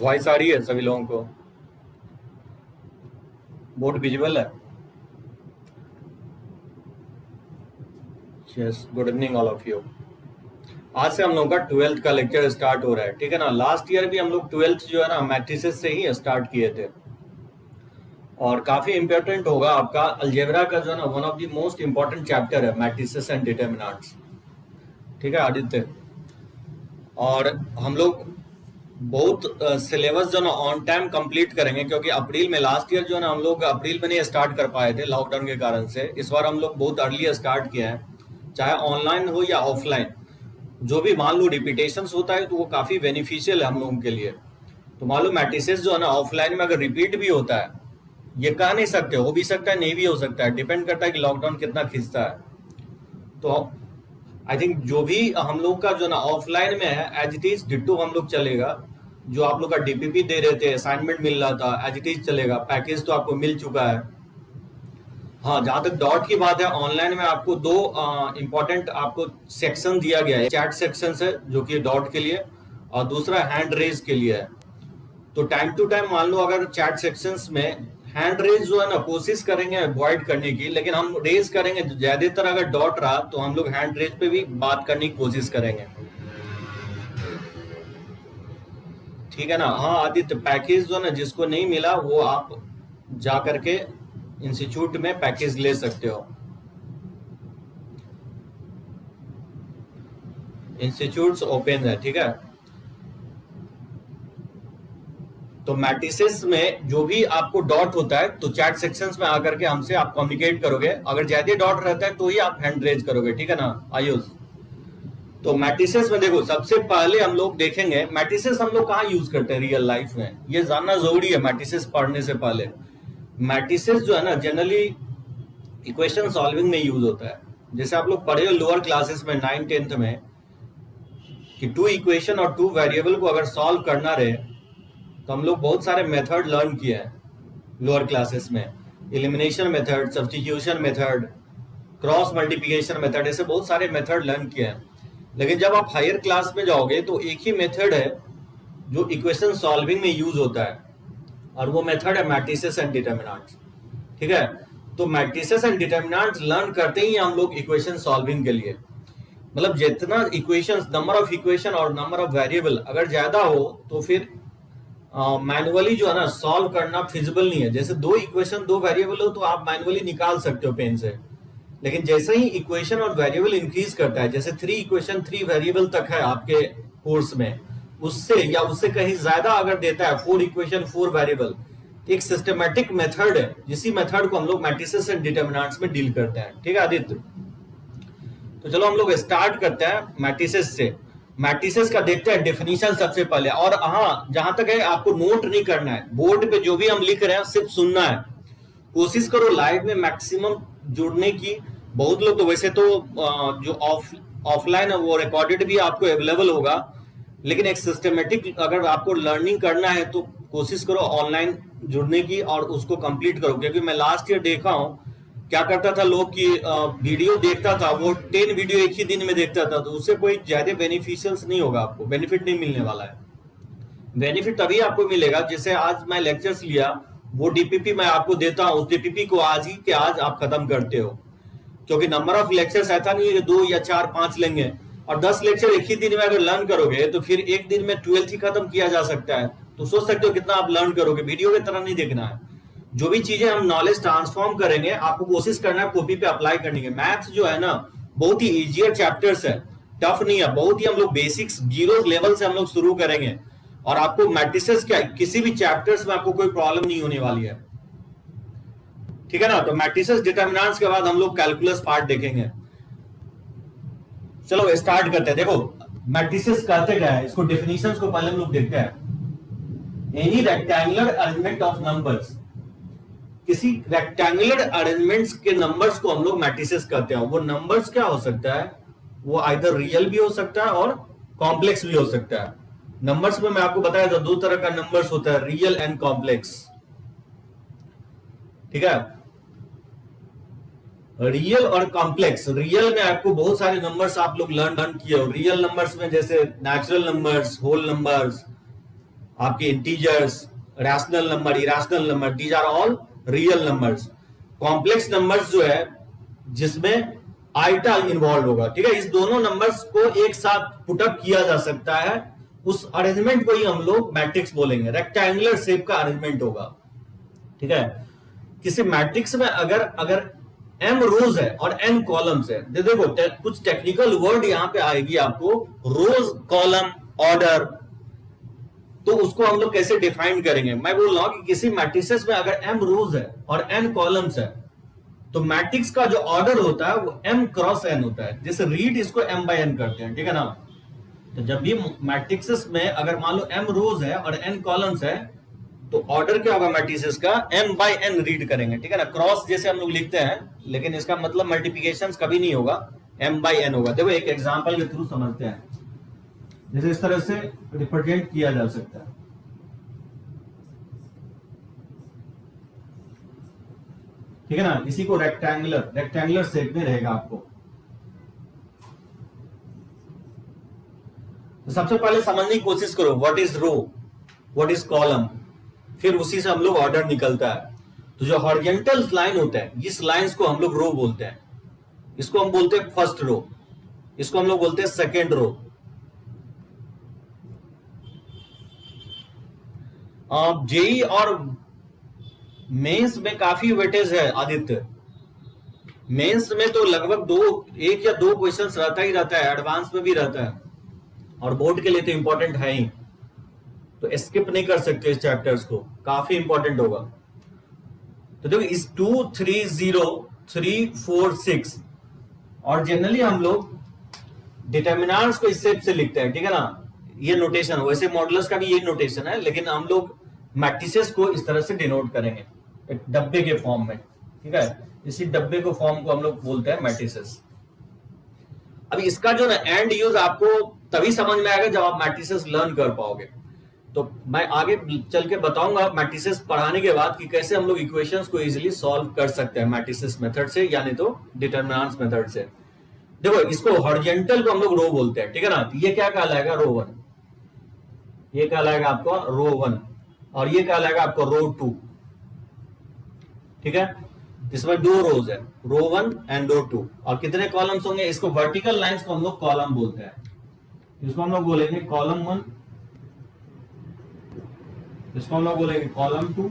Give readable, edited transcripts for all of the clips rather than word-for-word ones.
Voice आ रही है सभी लोगों को? बोर्ड विजुअल है? Yes, good evening all of you. आज से हम लोगों का 12th का लेक्चर स्टार्ट हो रहा है, ठीक है ना। लास्ट ईयर भी हम लोग 12th जो है ना मैट्रिसेस से ही स्टार्ट किए थे, और काफी इंपॉर्टेंट होगा आपका अलजेब्रा का जो है ना one of the most important chapter है मैट्रिसेस एंड डिटरमिनेंट्स, ठीक है आदित्य। और हम लोग बहुत सिलेबस जो ना ऑन टाइम कंप्लीट करेंगे, क्योंकि अप्रैल में लास्ट ईयर जो है ना हम लोग अप्रैल में नहीं स्टार्ट कर पाए थे लॉकडाउन के कारण से। इस बार हम लोग बहुत अर्ली स्टार्ट किया है, चाहे ऑनलाइन हो या ऑफलाइन। जो भी मान लो रिपीटेशंस होता है तो वो काफी बेनिफिशियल है हम लोगों के लिए। तो मान लो मैट्रिसेस जो है ना ऑफलाइन में अगर रिपीट भी होता है, ये कह नहीं सकते, हो भी सकता है नहीं भी हो सकता है, डिपेंड करता है कि लॉकडाउन कितना खींचता है। तो आई थिंक जो भी हम लोग का जो ना ऑफलाइन में है एज इट इज डिट्टो हम लोग चलेगा। जो आप लोग का डीपीपी दे रहे थे, असाइनमेंट मिल रहा था, एज इट इज चलेगा। पैकेज तो आपको मिल चुका है। हाँ, जहां तक डॉट की बात है, ऑनलाइन में आपको दो इंपॉर्टेंट आपको सेक्शन दिया गया है। चैट सेक्शन है जो कि डॉट के लिए, और दूसरा हैंड रेज के लिए है। तो टाइम टू टाइम मान लो अगर चैट सेक्शंस में हैंड रेज जो है ना कोशिश करेंगे अवॉइड करने की, लेकिन हम रेज करेंगे। ज्यादातर अगर डॉट रहा तो हम लोग हैंड रेज पे भी बात करने की कोशिश करेंगे, ठीक है ना। हाँ आदित्य, पैकेज जो है ना जिसको नहीं मिला वो आप जा करके इंस्टीट्यूट में पैकेज ले सकते हो। इंस्टीट्यूट्स ओपन है, ठीक है। तो मैट्रिसेस में जो भी आपको डॉट होता है तो चैट सेक्शंस में आकर के हमसे आप कम्युनिकेट करोगे। अगर ज्यादा डॉट रहता है तो ही आप हैंड रेज करोगे, ठीक है ना आयुष। तो मैट्रिसेस में देखो, सबसे पहले हम लोग देखेंगे मैट्रिसेस हम लोग कहाँ यूज करते हैं रियल लाइफ में, ये जानना जरूरी है मैट्रिसेस पढ़ने से पहले। मैट्रिसेस जो है ना जनरली इक्वेशन सॉल्विंग में यूज होता है। जैसे आप लोग पढ़े हो लोअर क्लासेस में 9th-10th में कि 2 इक्वेशन और 2 वेरिएबल को अगर सॉल्व करना रहे तो हम लोग बहुत सारे मेथड लर्न किए हैं लोअर क्लासेस में। Elimination method, substitution method, cross multiplication method, ऐसे बहुत सारे मेथड लर्न किए हैं। लेकिन जब आप हायर क्लास में जाओगे तो एक ही मेथड है जो इक्वेशन सॉल्विंग में यूज होता है, और वो मेथड है मैट्रिसेस एंड डिटरमिनेंट्स, ठीक है। तो मैट्रिसेस एंड डिटरमिनेंट्स लर्न करते ही हम लोग इक्वेशन सॉल्विंग के लिए, मतलब जितना इक्वेशन, नंबर ऑफ इक्वेशन और नंबर ऑफ वेरिएबल अगर ज्यादा हो तो फिर मैनुअली जो है ना सॉल्व करना फिजिबल नहीं है। जैसे 2 इक्वेशन 2 वेरिएबल हो तो आप मैनुअली निकाल सकते हो पेन से, लेकिन जैसे ही इक्वेशन और वेरिएबल इंक्रीज करता है, जैसे 3 इक्वेशन 3 वेरिएबल तक है आपके कोर्स में, उससे या उससे कहीं ज्यादा अगर देता है 4 इक्वेशन 4 वेरिएबल, एक सिस्टमेटिक मेथड है, जिसी मेथड को हम लोग मैट्रिसेस एंड डिटरमिनेंट्स में डील करते हैं, ठीक है आदित्य। तो चलो हम लोग स्टार्ट करते हैं मैट्रिसेस से। मैट्रिसेस का देखते हैं डेफिनेशन सबसे पहले। और हाँ, जहां तक है आपको नोट नहीं करना है, बोर्ड पे जो भी हम लिख रहे हैं सिर्फ सुनना है। कोशिश करो लाइव में मैक्सिमम जुड़ने की। बहुत लोग तो वैसे तो जो ऑफलाइन है वो रिकॉर्डेड भी आपको अवेलेबल होगा, लेकिन एक सिस्टमेटिक अगर आपको लर्निंग करना है तो कोशिश करो ऑनलाइन जुड़ने की और उसको कंप्लीट करो। क्योंकि मैं लास्ट ईयर देखा हूं क्या करता था लोग कि वीडियो देखता था, वो 10 वीडियो एक ही दिन में देखता था, तो उससे कोई ज्यादा बेनिफिशियल्स नहीं होगा, आपको बेनिफिट नहीं मिलने वाला है। बेनिफिट तभी आपको मिलेगा जैसे आज मैं लेक्चर्स लिया, वो डीपीपी मैं आपको देता हूं, उस डीपीपी को आज ही के आज आप खत्म करते हो। क्योंकि नंबर ऑफ लेक्चर्स ऐसा नहीं है कि 2 या 4 5 लेंगे, और 10 लेक्चर एक ही दिन में अगर लर्न करोगे तो फिर एक दिन में 12th ही खत्म किया जा सकता है। तो सोच सकते हो कितना आप लर्न करोगे, वीडियो की तरह नहीं देखना है। जो भी चीजें हम नॉलेज ट्रांसफॉर्म करेंगे, आपको कोशिश करना है कॉपी पे अप्लाई करने की। मैथ्स जो है ना बहुत ही इजियर चैप्टर्स है, टफ नहीं है, बहुत ही हम लोग बेसिक्स 0 लेवल से हम लोग शुरू करेंगे, और आपको मैट्रिसेस क्या किसी भी चैप्टर्स में आपको कोई प्रॉब्लम नहीं होने वाली है, ठीक है ना। तो मैट्रिसेस डिटरमिनेंट्स के बाद हम लोग कैलकुलस पार्ट देखेंगे। चलो स्टार्ट करते हैं। देखो मैट्रिसेस कहते क्या है, इसको डेफिनेशंस को पहले हम लोग देखते हैं। Any rectangular arrangement of numbers, किसी रेक्टेंगुलर अरेंजमेंट्स के नंबर्स को हम लोग मैट्रिसेस कहते हैं। वो नंबर्स क्या हो सकता है, वो आइदर रियल भी हो सकता है और कॉम्प्लेक्स भी हो सकता है। नंबर्स में मैं आपको बताया था 2 तरह का नंबर्स होता है, रियल एंड कॉम्प्लेक्स, ठीक है। रियल और कॉम्प्लेक्स, रियल में आपको बहुत सारे नंबर्स आप लोग लर्न किए हो। रियल नंबर्स में जैसे नेचुरल नंबर्स, होल नंबर्स, आपके integers, rational number, irrational number, these are all real numbers. Complex numbers जो है जिसमें आइटा इन्वॉल्व होगा, ठीक है, इस दोनों नंबर्स को एक साथ पुटअप किया जा सकता है, उस अरेंजमेंट को ही हम लोग मैट्रिक्स बोलेंगे। रेक्टेंगुलर शेप का अरेंजमेंट होगा, ठीक है। किसी मैट्रिक्स में अगर m रोज है और n कॉलम्स है, देखो कुछ टेक्निकल वर्ड यहां पे आएगी आपको, रोज, कॉलम, ऑर्डर, तो उसको हम लोग कैसे डिफाइन करेंगे। मैं बोल रहा हूं कि किसी मैट्रिसेस में अगर m रोज है और n कॉलम्स है, तो मैट्रिक्स का जो ऑर्डर होता है वो m क्रॉस n होता है, जैसे रीड इसको m बाय n करते हैं, ठीक है ना। तो जब भी मैट्रिक्स में अगर मान लो m रोज है और n कॉलम्स है, तो ऑर्डर क्या होगा मैट्रिसेस का, m बाय n रीड करेंगे, ठीक है ना। क्रॉस जैसे हम लोग लिखते हैं, लेकिन इसका मतलब मल्टीप्लिकेशन कभी नहीं होगा, m बाय n होगा। देखो एक एग्जांपल के थ्रू समझते हैं, जैसे इस तरह से रिप्रेजेंट किया जा सकता है, ठीक है ना। इसी को रेक्टेंगुलर शेप में रहेगा आपको। तो सबसे पहले समझने की कोशिश करो, what is row, what is column, फिर उसी से हम लोग ऑर्डर निकलता है। तो जो हॉरिजॉन्टल लाइन होता है, इस लाइंस को हम लोग रो बोलते हैं। इसको हम बोलते हैं फर्स्ट रो, इसको हम लोग बोलते हैं सेकेंड रो। जेई और मेंस में काफी वेटेज है आदित्य। मेंस में तो लगभग एक या दो क्वेश्चंस रहता ही रहता है, एडवांस में भी रहता है, और बोर्ड के लिए तो इंपॉर्टेंट है ही, तो स्किप नहीं कर सकते इस चैप्टर्स को, काफी इंपॉर्टेंट होगा। तो देखो इस 2 3 0 3 4 6, और जनरली हम लोग डिटर्मिनेंट्स को इस शेप से लिखते हैं, ठीक है ना। ये नोटेशन, वैसे मॉडुलस का भी ये नोटेशन है, लेकिन हम लोग मैट्रिसेस को इस तरह से डिनोट करेंगे, एक डब्बे के फॉर्म में, ठीक है। इसी डब्बे को फॉर्म को हम लोग बोलते हैं मैट्रिसेस। अब इसका जो ना एंड यूज आपको तभी समझ में आएगा जब आप मैट्रिसेस लर्न कर पाओगे। तो मैं आगे चल के बताऊंगा मैट्रिसेस पढ़ाने के बाद कि कैसे हम लोग इक्वेशंस को इजीली सॉल्व कर सकते हैं मैट्रिसेस मेथड से, यानी तो डिटरमिनेंट्स मेथड से। देखो इसको हॉरिजॉन्टल को हम लोग रो बोलते हैं, ठीक है ना। तो ये क्या कहलाएगा, रो 1, ये कहलाएगा आपको रो 1, और ये कहलाएगा आपको रो 2, ठीक है। इसमें दो रोज है, रो 1 एंड रो 2, और कितने कॉलम्स होंगे, इसको वर्टिकल लाइंस को हम लोग कॉलम बोलते हैं। इसको हम लोग बोलेंगे कॉलम 1, इसको हम लोग बोलेंगे कॉलम 2,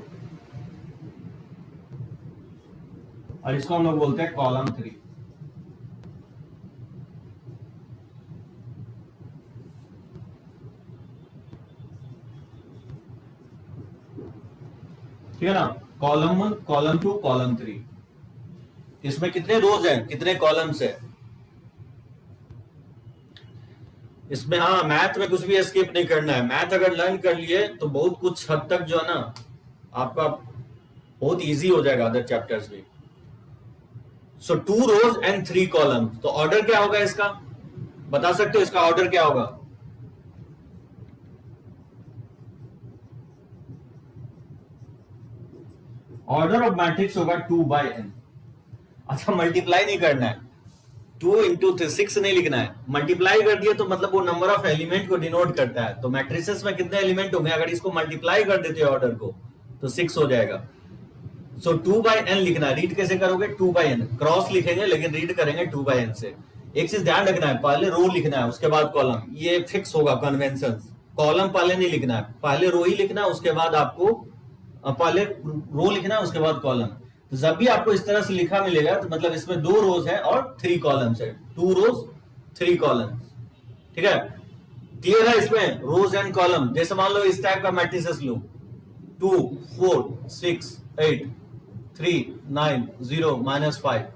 और इसको हम लोग बोलते हैं कॉलम 3। ठीक है ना, कॉलम 1, कॉलम 2, कॉलम 3। इसमें कितने रोज हैं, कितने कॉलम्स है इसमें। हाँ, मैथ में कुछ भी स्किप नहीं करना है। मैथ अगर लर्न कर लिए तो बहुत कुछ हद तक जो है ना आपका बहुत इजी हो जाएगा अदर चैप्टर्स भी। सो 2 रोज एंड 3 कॉलम्स। तो ऑर्डर क्या होगा इसका, बता सकते हो इसका ऑर्डर क्या होगा? ऑर्डर ऑफ मैट्रिक्स होगा 2/n। अच्छा, मल्टीप्लाई नहीं करना है, 2 into 6 नहीं लिखना है। मल्टीप्लाई कर दिए तो मतलब वो नंबर ऑफ एलिमेंट को डिनोट करता है। तो मैट्रिसेस में कितने एलिमेंट होंगे, अगर इसको मल्टीप्लाई कर देते हैं ऑर्डर को तो 6 हो जाएगा। सो 2/n लिखना है। रीड कैसे करोगे, 2/n, क्रॉस लिखेंगे लेकिन रीड करेंगे 2/n से। एक चीज ध्यान रखना है, पहले रो लिखना है उसके बाद कॉलम, ये फिक्स होगा कन्वेंशन। कॉलम पहले नहीं लिखना है, पहले रो ही लिखना है, उसके बाद आपको पहले रो लिखना है उसके बाद कॉलम। तो जब भी आपको इस तरह से लिखा मिलेगा तो मतलब इसमें 2 रोज है और 3 कॉलम्स है, 2 रोज 3 कॉलम्स। ठीक है, क्लियर है इसमें रोज एंड कॉलम। जैसे मान लो इस टाइप का मैट्रिसेस लो, 2 4 6 8 3 9 0 -5।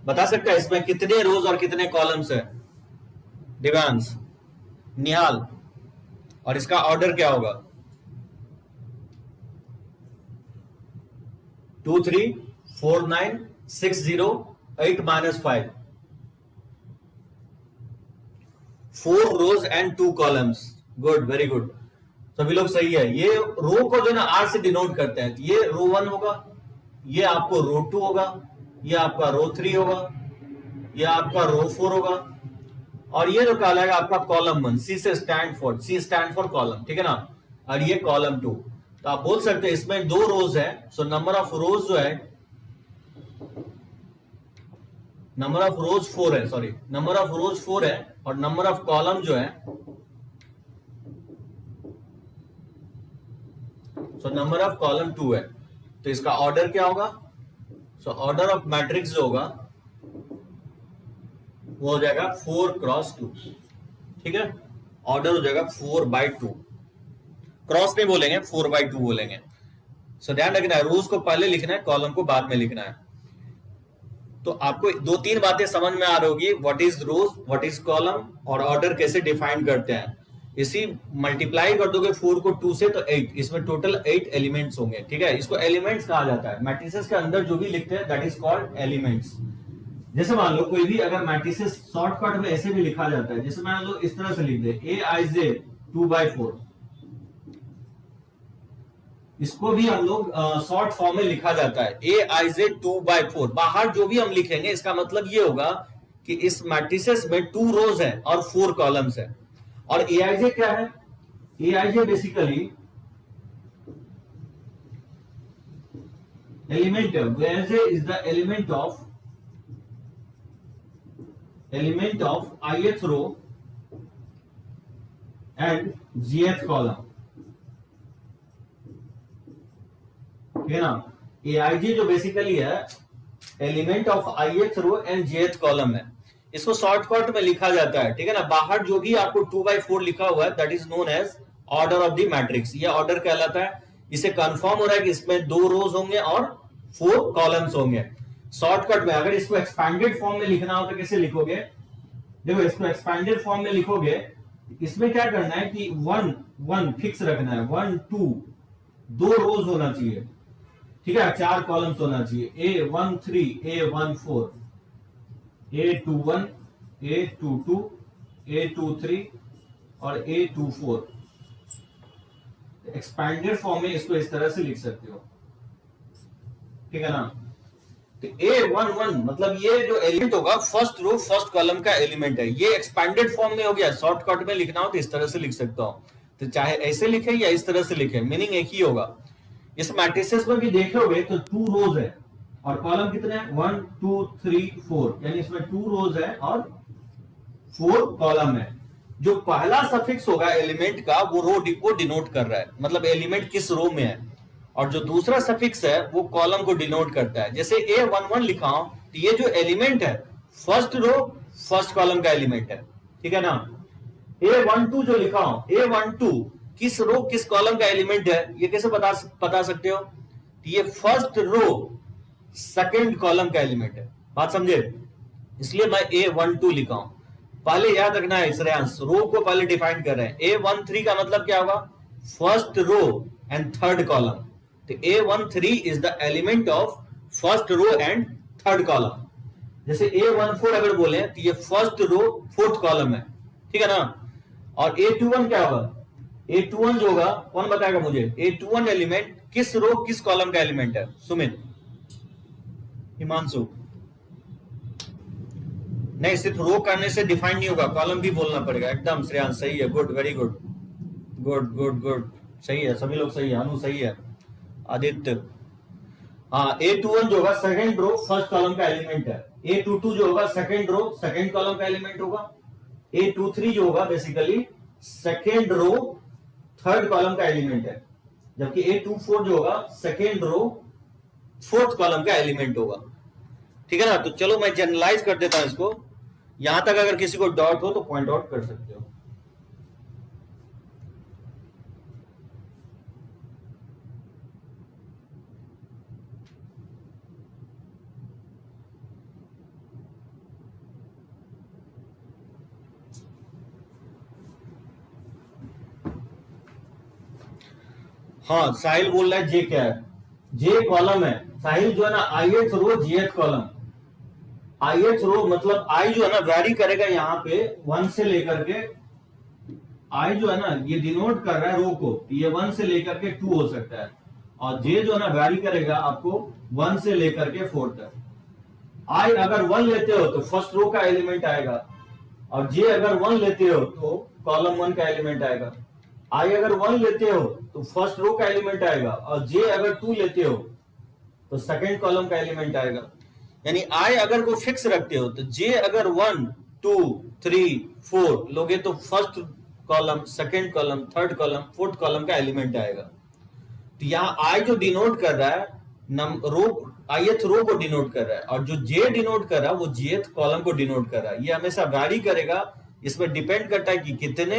बता सकता है इसमें कितने रोज और कितने कॉलम्स है दिव्यांश, निहाल, और इसका ऑर्डर क्या होगा? 2 3 4 9 6 0 8 -5, 4 rows and 2 columns. Good, very good, सभी लोग सही है। ये रो को जो ना आर से डिनोट करते हैं। ये रो 1 होगा, ये आपको रो 2 होगा, ये आपका रो 3 होगा, ये आपका रो 4 होगा, और ये जो कहलाएगा आपका कॉलम 1, सी से स्टैंड फॉर कॉलम, ठीक है ना, और ये कॉलम 2। तो आप बोल सकते हैं इसमें 2 रोज है, सो नंबर ऑफ रोज जो है, नंबर ऑफ रोज 4 है, सॉरी नंबर ऑफ रोज 4 है, और नंबर ऑफ कॉलम जो है, सो नंबर ऑफ कॉलम 2 है। तो इसका ऑर्डर क्या होगा, सो ऑर्डर ऑफ मैट्रिक्स जो होगा वो हो जाएगा 4x2, ठीक है, ऑर्डर हो जाएगा 4/2, क्रॉस नहीं बोलेंगे, 4/2 बोलेंगे। सो ध्यान रखना है, रोज को पहले लिखना है, कॉलम को बाद में लिखना है। तो आपको 2-3 बातें समझ में आ रही होगी, what is rows, what is column, और ऑर्डर कैसे डिफाइन करते हैं। इसी मल्टीप्लाई कर दोगे 4 को 2 से तो 8, इसमें टोटल 8 एलिमेंट्स होंगे, ठीक है। इसको एलिमेंट्स कहा जाता है, मैट्रिसेस के अंदर जो भी लिखते हैं दैट इज कॉल्ड एलिमेंट्स। जैसे मान लो कोई भी अगर मैट्रिसेस शॉर्टकट में ऐसे भी लिखा जाता है, जैसे मान लो इस तरह से लिख दे aij 2/4, इसको भी हम लोग शॉर्ट फॉर्म में लिखा जाता है aij 2/4। बाहर जो भी हम लिखेंगे इसका मतलब ये होगा कि इस मैट्रिसेस में 2 रोज है और 4 कॉलम्स है। और aij क्या है, aij बेसिकली एलिमेंट है, aij is the element of ith row and jth column, ठीक है ना। aij जो बेसिकली है element of ith row and jth column है, इसको शॉर्टकट में लिखा जाता है, ठीक है ना। बाहर जो भी आपको 2/4 लिखा हुआ है that is known as order of the matrix, ये ऑर्डर कहलाता है। इसे कंफर्म हो रहा है कि इसमें 2 रोज होंगे और 4 कॉलम्स होंगे। शॉर्टकट में अगर इसको एक्सपैंडेड फॉर्म में लिखना हो तो कैसे लिखोगे, देखो इसको एक्सपैंडेड फॉर्म में लिखोगे, इसमें क्या करना है कि 1 फिक्स रखना है, 1 2 2 रोज होना चाहिए, ठीक है, 4 कॉलम्स होना चाहिए, A13 A14 A21 A22 A23 और A24। एक्सपैंडेड फॉर्म में इसको इस तरह से लिख सकते हो, ठीक है ना। तो A11 मतलब ये जो एलिमेंट होगा फर्स्ट रो फर्स्ट कॉलम का एलिमेंट है, ये एक्सपैंडेड फॉर्म में हो गया। शॉर्टकट में लिखना हो तो इस तरह से लिख सकता हूं, तो चाहे ऐसे लिखे या इस तरह से लिखे, मीनिंग एक ही होगा। इस मैट्रिसेस में भी देखोगे तो 2 रोज है और कॉलम कितने हैं, 1 2 3 4, यानी इसमें 2 रोज है और 4 कॉलम है। जो पहला सफिक्स होगा एलिमेंट का वो रो को डिनोट कर रहा है, मतलब एलिमेंट किस रो में है, और जो दूसरा सफिक्स है वो कॉलम को डिनोट करता है। जैसे A11 लिखा हूं तो ये जो एलिमेंट है फर्स्ट रो फर्स्ट कॉलम का एलिमेंट है, ठीक है ना। A12 जो लिखा हूं, A12 किस रो किस कॉलम का एलिमेंट है, ये कैसे बता सकते हो, ये फर्स्ट रो सेकंड कॉलम का एलिमेंट है, बात समझे। इसलिए मैं A12 लिखा हूं। पहले याद रखना है श्रेयांश, रो को पहले डिफाइन कर रहे हैं। A13 का मतलब क्या होगा, first row and third column. तो A13 is the element of first row and third column. जैसे A14 अगर बोले तो ये फर्स्ट रो फोर्थ कॉलम है, ठीक है ना। और A21 क्या होगा, A21 जो होगा कौन बताएगा मुझे, A21 एलिमेंट किस रो किस कॉलम का एलिमेंट है, सुमित, हिमांशु। नहीं, सिर्फ रो करने से डिफाइन नहीं होगा, कॉलम भी बोलना पड़ेगा। एकदम श्रेयांश सही है, good, very good good good good, सही है, सभी लोग सही है, अनु सही है, आदित्य। हाँ, A21 जो होगा सेकंड रो फर्स्ट कॉलम का एलिमेंट है, A22 जो होगा सेकंड रो सेकंड कॉलम का एलिमेंट होगा, A23 जो होगा basically second row third column का एलिमेंट है, जबकि A24 जो होगा सेकंड रो फोर्थ कॉलम का एलिमेंट होगा, ठीक है ना। तो चलो मैं जनरलाइज कर देता हूं इसको, यहां तक अगर किसी को डाउट हो तो पॉइंट आउट कर सकते हो। हाँ, साहिल बोल रहा है जे क्या है, जे कॉलम है। साहिल जो है ना ith रो jth कॉलम, ith रो मतलब आई जो है ना वैरी करेगा, यहाँ पे 1 से लेकर के आई जो है ना ये डिनोट कर रहा है रो को, ये 1 से लेकर के 2 हो सकता है, और जे जो है ना वैरी करेगा आपको 1 से लेकर के 4 तक। आई अगर 1 लेते हो तो फर्स्ट रो का एलिमेंट आएगा, और जे अगर 1 लेते हो तो कॉलम 1 का एलिमेंट आएगा। आई अगर 1 लेते हो तो फर्स्ट रो का एलिमेंट आएगा, और जे अगर 2 लेते हो तो सेकंड कॉलम का एलिमेंट आएगा। यानी आई अगर को फिक्स रखते हो तो जे अगर 1 2 3 4 लोगे तो first column, second column, third column, fourth column का एलिमेंट आएगा। तो यहाँ आई जो डिनोट कर रहा है रो, ith रो को डिनोट कर रहा है, और जो जे डिनोट कर रहा है वो jth कॉलम को डिनोट कर रहा है। ये हमेशा वैरी करेगा, इसमें डिपेंड करता है कि कितने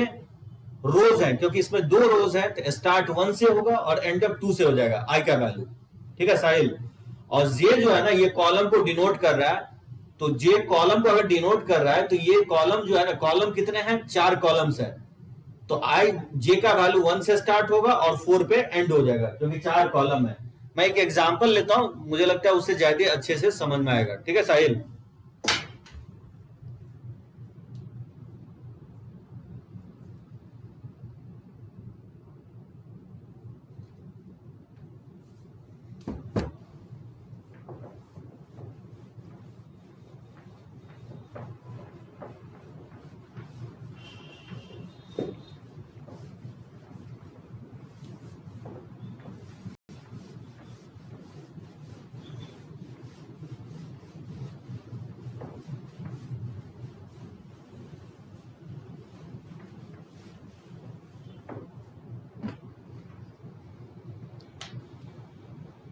रोज हैं, क्योंकि इसमें 2 रोज हैं तो स्टार्ट 1 से होगा और एंड अप 2 से हो जाएगा आई का वैल्यू। ठीक है साहिल। और जे जो है ना ये कॉलम को डिनोट कर रहा है, तो जे कॉलम को अगर डिनोट कर रहा है तो ये कॉलम जो है ना, कॉलम कितने हैं, 4 कॉलम्स है, तो आई जे का वैल्यू 1 से स्टार्ट होगा और 4 पे एंड हो जाएगा, क्योंकि 4 कॉलम है। मैं एक एग्जांपल लेता हूं, मुझे लगता है उससे ज्यादा अच्छे से समझ में आएगा। ठीक है साहिल।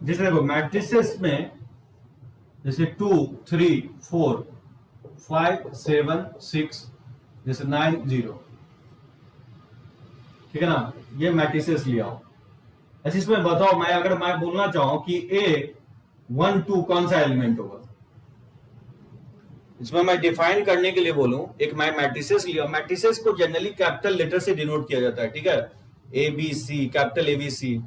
जैसे देखो मैट्रिसेस में जैसे 2 3 4 5 7 6 जैसे 9 0, ठीक है ना, ये मैट्रिसेस लिया हो। ऐसे इसमें बताओ, मैं अगर मैं बोलना चाहूं कि ए 1 2 कौन सा एलिमेंट होगा, इसमें मैं डिफाइन करने के लिए बोलूं, एक मैं मैट्रिसेस लिया। मैट्रिसेस को जनरली कैपिटल लेटर से डिनोट किया जाता है, ठीक है, A B C, capital A B C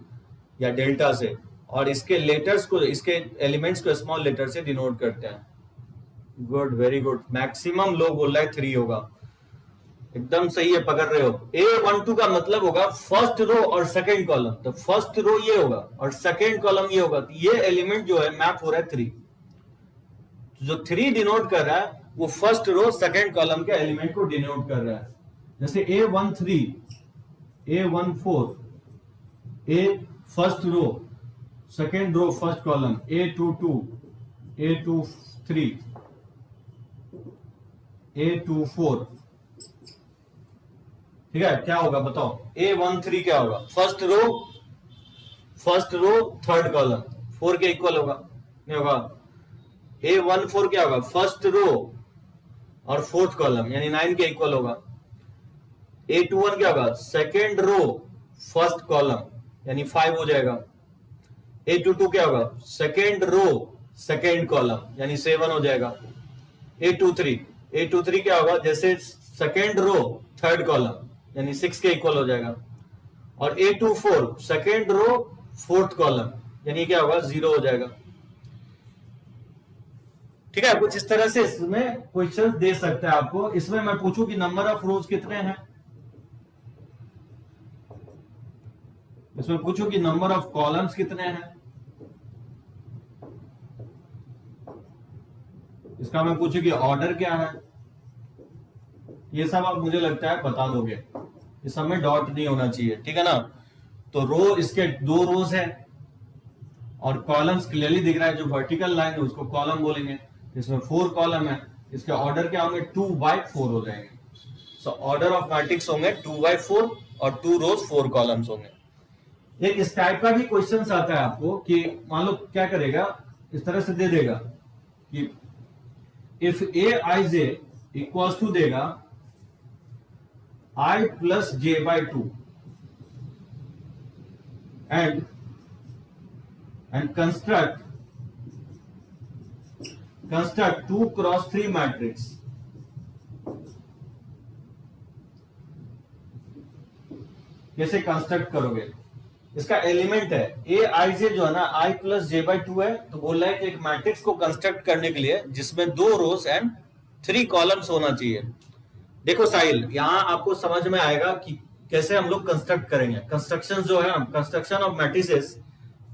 या डेल्टा से, और इसके लेटर्स को, इसके एलिमेंट्स को स्मॉल लेटर से डिनोट करते हैं। Good, very good. मैक्सिमम लोग बोल रहा है 3 होगा, एकदम सही है, पकड़ रहे हो। A12 का मतलब होगा फर्स्ट रो और सेकंड कॉलम, तो फर्स्ट रो ये होगा और सेकंड कॉलम ये होगा, तो ये एलिमेंट जो है मैप हो रहा है 3। जो 3 डिनोट कर रहा है वो फर्स्ट रो सेकंड कॉलम के एलिमेंट को डिनोट कर रहा है। जैसे A13, A14, A first row, second row first column, A22, A23, A24, ठीक है। क्या होगा बताओ, A13 क्या होगा, फर्स्ट रो थर्ड कॉलम, 4 के इक्वल होगा, नहीं होगा। A14 क्या होगा, फर्स्ट रो और फोर्थ कॉलम यानी 9 के इक्वल होगा। A21 क्या होगा, सेकेंड रो फर्स्ट कॉलम यानी 5 हो जाएगा। A22 क्या होगा, सेकेंड रो सेकेंड कॉलम यानी 7 हो जाएगा। A23 क्या होगा, जैसे सेकेंड रो थर्ड कॉलम यानी 6 के इक्वल हो जाएगा। और A24 second row fourth column यानी क्या होगा, 0 हो जाएगा। ठीक है, कुछ इस तरह से इसमें क्वेश्चन दे सकता है आपको। इसमें मैं पूछूं कि नंबर ऑफ रोज कितने हैं, इसमें पूछूं कि नंबर ऑफ कॉलम्स कितने हैं, इसका मैं पूछूं कि ऑर्डर क्या है, ये सब आप मुझे लगता है बता दोगे। इस सब में डॉट नहीं होना चाहिए, ठीक है ना। तो रो, इसके 2 रोज है और कॉलम्स क्लियरली दिख रहा है, जो वर्टिकल लाइन है उसको कॉलम बोलेंगे। इसमें 4 कॉलम है, इसके ऑर्डर क्या होंगे, 2/4 हो जाएंगे। सो ऑर्डर ऑफ मैट्रिक्स होंगे 2/4 और 2 रोज 4 कॉलम्स होंगे। एक इस टाइप का भी क्वेश्चन आता है आपको कि मान लो क्या करेगा, इस तरह से दे देगा कि इफ Aij इक्वल्स टू देगा I plus j/2 and construct 2 cross 3 matrix. कैसे कंस्ट्रक्ट करोगे, इसका एलिमेंट है Aij जो है ना, I plus j/2 है, तो बोल रहा है कि एक मैट्रिक्स को कंस्ट्रक्ट करने के लिए जिसमें 2 रोज एंड 3 कॉलम्स होना चाहिए। देखो साहिल, यहां आपको समझ में आएगा कि कैसे हम लोग कंस्ट्रक्ट करेंगे। कंस्ट्रक्शन जो है, कंस्ट्रक्शन ऑफ मैट्रिसेस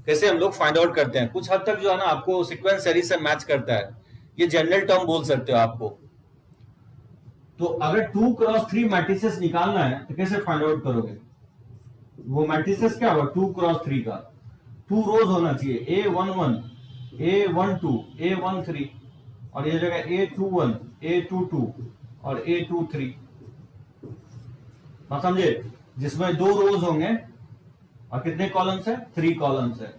कैसे हम लोग फाइंड आउट करते हैं, कुछ हद तक जो है ना आपको सीक्वेंस सीरीज से मैच करता है। ये जनरल टर्म बोल सकते हो आपको। तो अगर 2x3 मैट्रिसेस निकालना है तो कैसे फाइंड आउट करोगे? वो मैट्रिसेस क्या होगा 2x3 का? 2 रोज होना चाहिए, A11, A12, A13 और ये जगह A21, A22 और A23। बात समझे? जिसमें 2 रोज होंगे और कितने कॉलम्स है? 3 कॉलम्स है।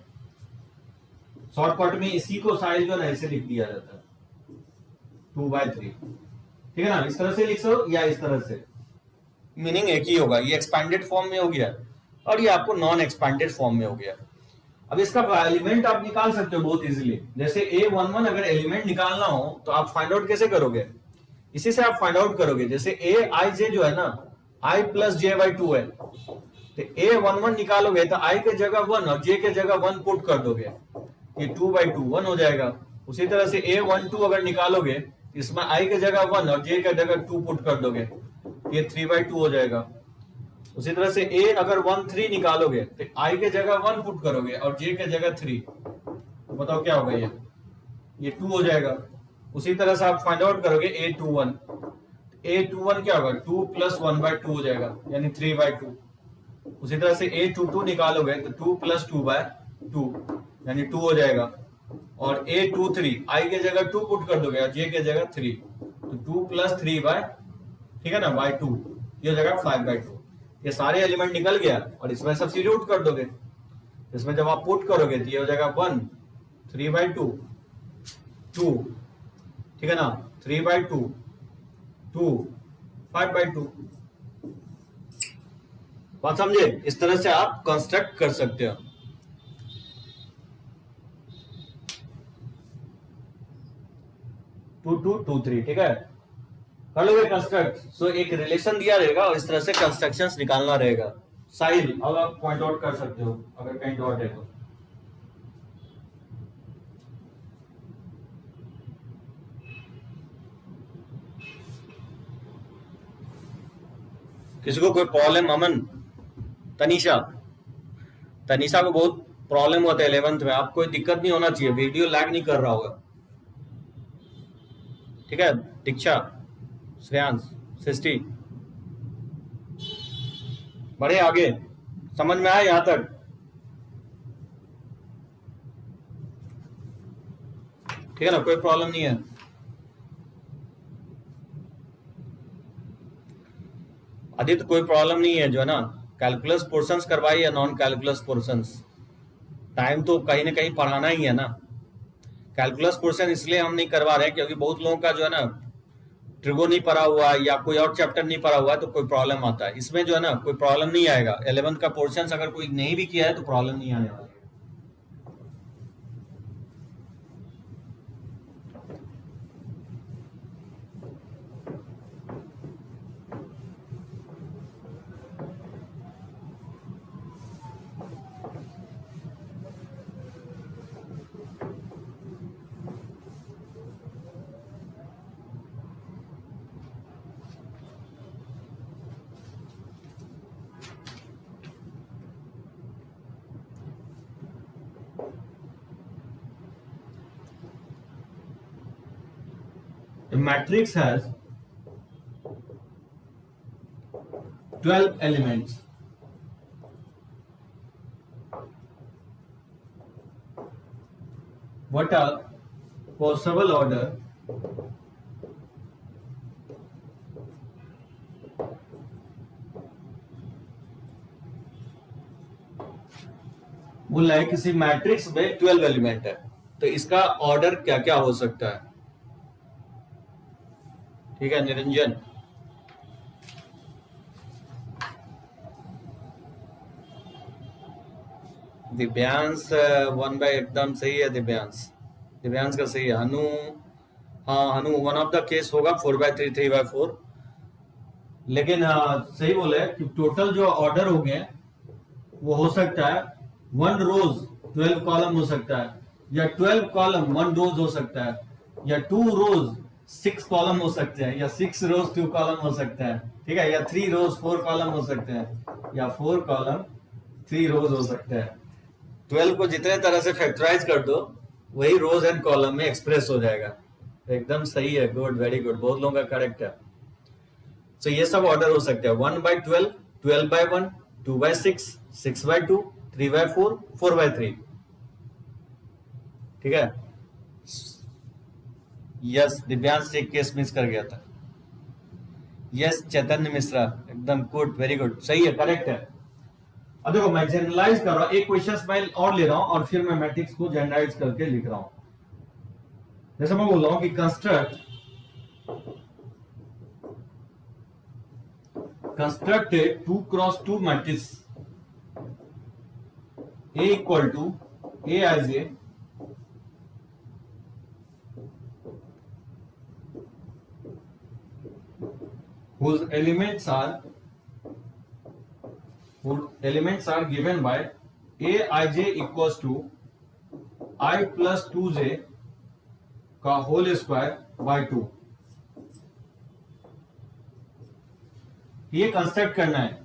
शॉर्टकट में इसी को साइज जो है ऐसे लिख दिया जाता है 2/3, ठीक है ना? इस तरह से लिख सकते या इस तरह से, मीनिंग एक ही होगा। ये एक्सपैंडेड फॉर्म में हो गया और ये आपको नॉन एक्सपैंडेड फॉर्म में हो गया। अब इसका एलिमेंट आप निकाल सकते हो बहुत इजीली। जैसे A11 अगर एलिमेंट निकालना हो तो आप फाइंड आउट कैसे करोगे? इसी से आप फाइंड आउट करोगे। जैसे Aij जो है ना I प्लस j/2 है, तो A11 निकालोगे तो I के जगह 1 और j के जगह 1 पुट कर दोगे, ये 2/2 1 हो जाएगा। उसी तरह से A12 अगर निकालोगे इसमें I के जगह 1 और j के जगह 2 पुट कर दोगे, ये 3/2 हो जाएगा। उसी तरह से A अगर 1 3 निकालोगे तो I के जगह 1 पुट करोगे और j के जगह 3, तो बताओ क्या होगा? ये 2 हो जाएगा। उसी तरह से आप फाइंड आउट करोगे A21 क्या होगा? 2 प्लस 1/2 हो जाएगा, यानी 3/2। उसी तरह से A22 निकालोगे तो 2 प्लस 2/2 यानी 2 हो जाएगा। और A23 I के जगह 2 पुट कर दोगे और j के जगह 3, तो 2 प्लस 3 ठीक है ना बाय 2, ये हो जाएगा 5/2। ये सारे एलिमेंट निकल गया और इसमें सब्स्टिट्यूट कर दोगे। इसमें जब आप पुट करोगे तो ये हो जाएगा 1 3/2 2, ठीक है ना, 3/2 2 5/2। बात समझे? इस तरह से आप कंस्ट्रक्ट कर सकते हो। टू टू टू थ्री, ठीक है, कर लोगे कंस्ट्रक्ट। सो एक रिलेशन दिया रहेगा और इस तरह से कंस्ट्रक्शंस निकालना रहेगा। साइल अब आप पॉइंट आउट कर सकते हो अगर कहीं डॉट है तो। किसी को कोई प्रॉब्लम? अमन, तनीषा, तनीषा को बहुत प्रॉब्लम होता है 11th में। आपको कोई दिक्कत नहीं होना चाहिए, वीडियो लैग नहीं कर रहा होगा, ठीक है? दीक्षा, श्रेयांश, सृष्टि, बढ़े आगे। समझ में आया यहां तक? ठीक है ना, कोई प्रॉब्लम नहीं है। आदित्य कोई प्रॉब्लम नहीं है जो है ना, कैलकुलस पोर्शंस करवाइए या नॉन कैलकुलस पोर्शंस, टाइम तो कहीं ना कहीं पढ़ाना ही है ना। कैलकुलस पोर्शन इसलिए हम नहीं करवा रहे हैं क्योंकि बहुत लोगों का जो है ना ट्रिगो नहीं पढ़ा हुआ या कोई और चैप्टर नहीं पढ़ा हुआ है तो कोई प्रॉब्लम आता है। इसमें जो है ना कोई प्रॉब्लम नहीं आएगा। 11th का पोर्शन अगर कोई नहीं भी किया है तो प्रॉब्लम नहीं आने वाला। The matrix has 12 elements. What are possible order बोला है किसी मैट्रिक्स में 12 एलिमेंट है तो इसका ऑर्डर क्या क्या हो सकता है? ठीक है निरंजन, दिव्यांश 1 बाय एकदम सही है। दिव्यांश का सही है। हनु, हाँ हनु 1 ऑफ द केस होगा 4/3 3/4, लेकिन सही बोले कि टोटल जो ऑर्डर हो गए वो हो सकता है 1 रोज 12 कॉलम हो सकता है, या 12 कॉलम 1 रोज हो सकता है, या 2 रोज 6 कॉलम हो सकते हैं, या 6 रोज 2 कॉलम हो सकता है, ठीक है, या 3 रोज 4 कॉलम हो सकते हैं, या 4 कॉलम 3 रोज हो सकते हैं। 12 को जितने तरह से फैक्टराइज कर दो वही रोज एंड कॉलम में एक्सप्रेस हो जाएगा। एकदम सही है, गुड, वेरी गुड, बहुत लोगों का करेक्ट है। तो ये सब ऑर्डर हो सकते हैं 1/12, 12/1, 2/6, 6/2, 3/4, 4/3। ठीक है। यस, दिव्यांश एक केस मिस कर गया था। यस चैतन्य मिश्रा, एकदम गुड, वेरी गुड, सही है, करेक्ट है। अब देखो मैं जनरलाइज कर रहा हूं, एक क्वेश्चन मैं और ले रहा हूं और फिर मैं मैट्रिक्स को जनरलाइज करके लिख रहा हूं। जैसे मैं बोल रहा हूं कि construct A 2x2 matrix A equal to Aij whose elements are given by Aij equals to I plus 2j का होल स्क्वायर बाय 2। ये कंस्ट्रक्ट करना है,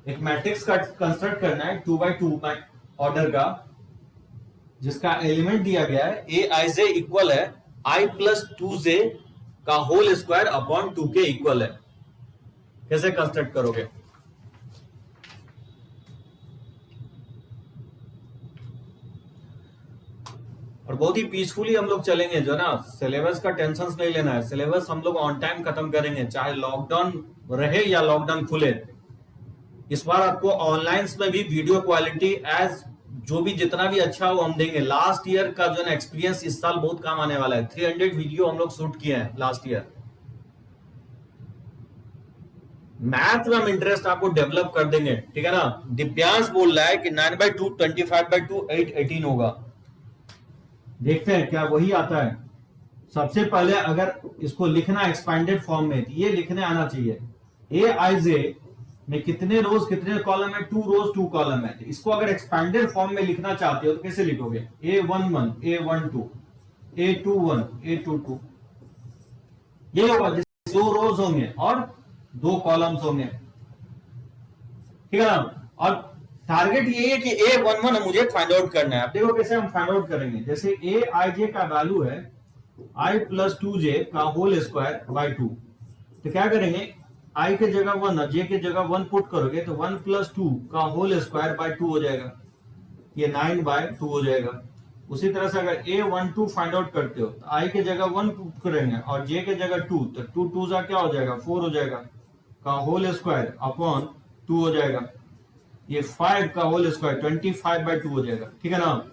एक मैट्रिक्स का कंस्ट्रक्ट करना है 2x2 ऑर्डर का, जिसका एलिमेंट दिया गया है ए आई जे इक्वल है आई प्लस 2j का whole square upon 2k equal है। कैसे कंस्ट्रक्ट करोगे? और बहुत ही पीसफुली हम लोग चलेंगे, जो ना सिलेबस का टेंशन नहीं लेना है। सिलेबस हम लोग ऑन टाइम खत्म करेंगे, चाहे लॉकडाउन रहे या लॉकडाउन खुले। इस बार आपको ऑनलाइन में भी वीडियो क्वालिटी एज जो भी जितना भी अच्छा हो हम देंगे। लास्ट ईयर का जो ना एक्सपीरियंस इस साल बहुत काम आने वाला है। 300 वीडियो हम लोग शूट किए हैं लास्ट ईयर। मैथ में हम इंटरेस्ट आपको डेवलप कर देंगे, ठीक है ना। दिव्यांश बोल रहा है कि 9/2 25/2 8 18 होगा। देखते हैं क्या वही आता है। सबसे पहले अगर इसको लिखना एक्सपेंडेड फॉर्म में, ये लिखने आना चाहिए ए आई जे में कितने रोज कितने कॉलम है, 2 रोज 2 कॉलम है। इसको अगर एक्सपेंडेड फॉर्म में लिखना चाहते हो तो कैसे लिखोगे? A11 A12 A21 A22, ये होगा। 2 रोज होंगे और 2 कॉलम्स होंगे, ठीक है ना। और टारगेट ये है कि A11 मुझे फाइंड आउट करना है। आप देखो कैसे हम फाइंड आउट करेंगे। जैसे ए आई जे का वैल्यू है आई प्लस 2j का होल स्क्वायर बाय 2, तो क्या करेंगे? आई के जगह 1 और जे के जगह 1 पुट करोगे तो 1 प्लस 2 का होल स्क्वायर बाय 2 हो जाएगा। ये 9/2 हो जाएगा। उसी तरह से अगर A12 फाइंड आउट करते हो तो आई के जगह 1 पुट करेंगे और जे के जगह 2, तो 2 2 जा क्या हो जाएगा? 4 हो जाएगा का होल स्क्वायर अपॉन 2 हो जाएगा। ये 5 का होल स्क्वायर 25/2 हो जाएगा, ठीक है ना।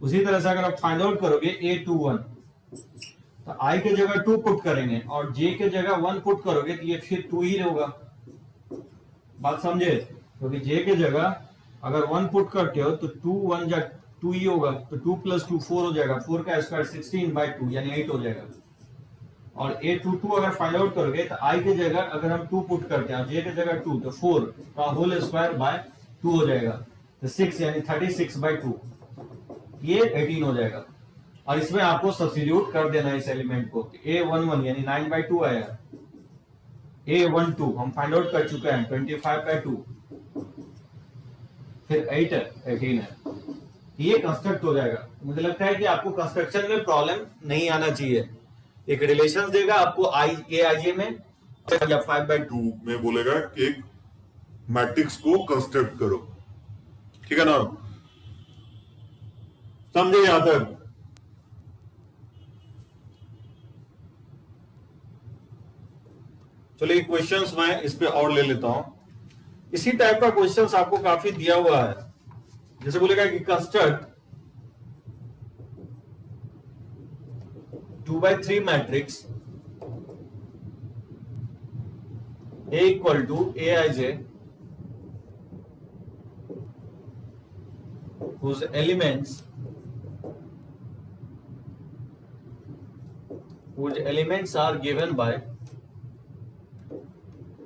उसी तरह से अगर आप फाइंड आउट करोगे A21 तो आई के जगह 2 पुट करेंगे और जे के जगह 1 पुट करोगे तो ये फिर 2 ही होगा। बात समझे? क्योंकि जे के जगह अगर 1 पुट करते हो तो 2 1 जा 2 ही होगा, तो 2 प्लस 2 4 हो जाएगा। 4 का स्क्वायर 16/2 यानी 8 हो जाएगा। और A22 अगर फाइंड आउट करोगे तो आई के जगह अगर हम 2 पुट करते हैं, जे के जगह 2, तो 4 का होल स्क्वायर बाय 2 हो जाएगा, तो 6 यानी 36/2, ये 18 हो जाएगा। और इसमें आपको सब्स्टिट्यूट कर देना है इस एलिमेंट को। A11 यानी 9/2 आएगा। A12 हम फाइंड आउट कर चुके हैं 25/2, फिर 8 है 18 है। ये कंस्ट्रक्ट हो जाएगा। मुझे लगता है कि आपको कंस्ट्रक्शन में प्रॉब्लम नहीं आना चाहिए। एक रिलेशन देगा आपको AIJ में या 5/2 में बोलेगा कि एक मैट्रिक्स को कंस्ट्रक्ट करो, ठीक है ना। समझे यहां तक? चलिए क्वेश्चंस मैं इस पे और ले लेता हूं। इसी टाइप का क्वेश्चंस आपको काफी दिया हुआ है। जैसे बोलेगा कि construct 2/3 matrix A equal to Aij whose elements are given by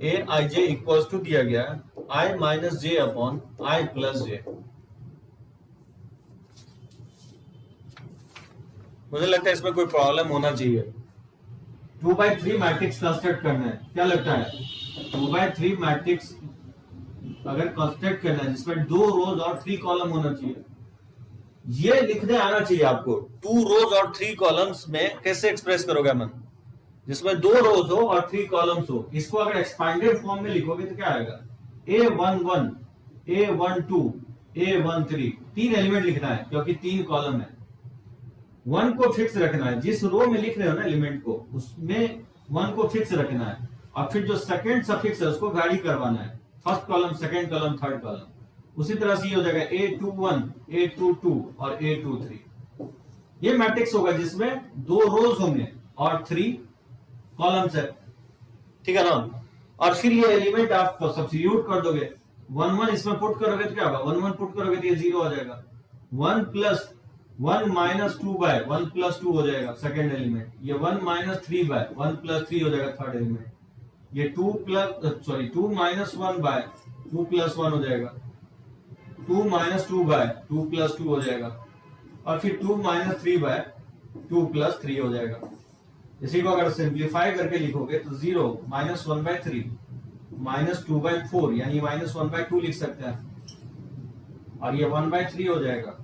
Aij equals to दिया गया I minus j upon I plus j। मुझे लगता है इसमें कोई प्रॉब्लम होना चाहिए। 2/3 मैट्रिक्स कंस्ट्रक्ट करना है, क्या लगता है? 2/3 मैट्रिक्स अगर कंस्ट्रक्ट करना है जिसमें 2 रोज और 3 कॉलम होना चाहिए, ये लिखने आना चाहिए आपको। 2 रोज और 3 कॉलम्स में कैसे एक्सप्रेस करोगे मन? जिसमें 2 रोज हो और 3 कॉलम्स हो, इसको अगर एक्सपांडेड फॉर्म में लिखोगे तो क्या आएगा, A11, A12, A13, 3 एलिमेंट लिखना है क्योंकि 3 कॉलम है। 1 को फिक्स रखना है, जिस रो में लिख रहे हो ना एलिमेंट को, उसमें 1 को फिक्स रखना है, और फिर जो सेकंड सफिक्स है उसको वैरी करवाना है, first column, second column, third column. उसी तरह से ये हो जाएगा A21, A22 और A23। ये मैट्रिक्स होगा जिसमें 2 रोज होंगे और 3 कॉलम्स है, ठीक है ना। और फिर ये एलिमेंट आप सब्स्टिट्यूट कर दोगे, 1 1 इसमें पुट करोगे तो क्या होगा, 1 1 पुट करोगे तो ये 0 हो जाएगा। 1 प्लस 1 माइनस 2 बाय 1 प्लस 2 हो जाएगा सेकंड एलिमेंट। ये 1 माइनस 3 बाय 1 प्लस 3 हो जाएगा थर्ड एलिमेंट। ये 2 माइनस 1 बाय 2 प्लस 1 हो जाएगा। 2 माइनस 2 बाय 2 प्लस 2 हो जाएगा, और फिर 2 माइनस 3 बाय 2 प्लस 3 हो जाएगा। इसी को अगर सिंप्लीफाई करके लिखोगे तो 0 माइनस 1 बाय 3 माइनस 2 बाय 4, यानी माइनस 1 बाय 2 लिख सकते हैं, और ये 1 बाय 3 हो जाएगा,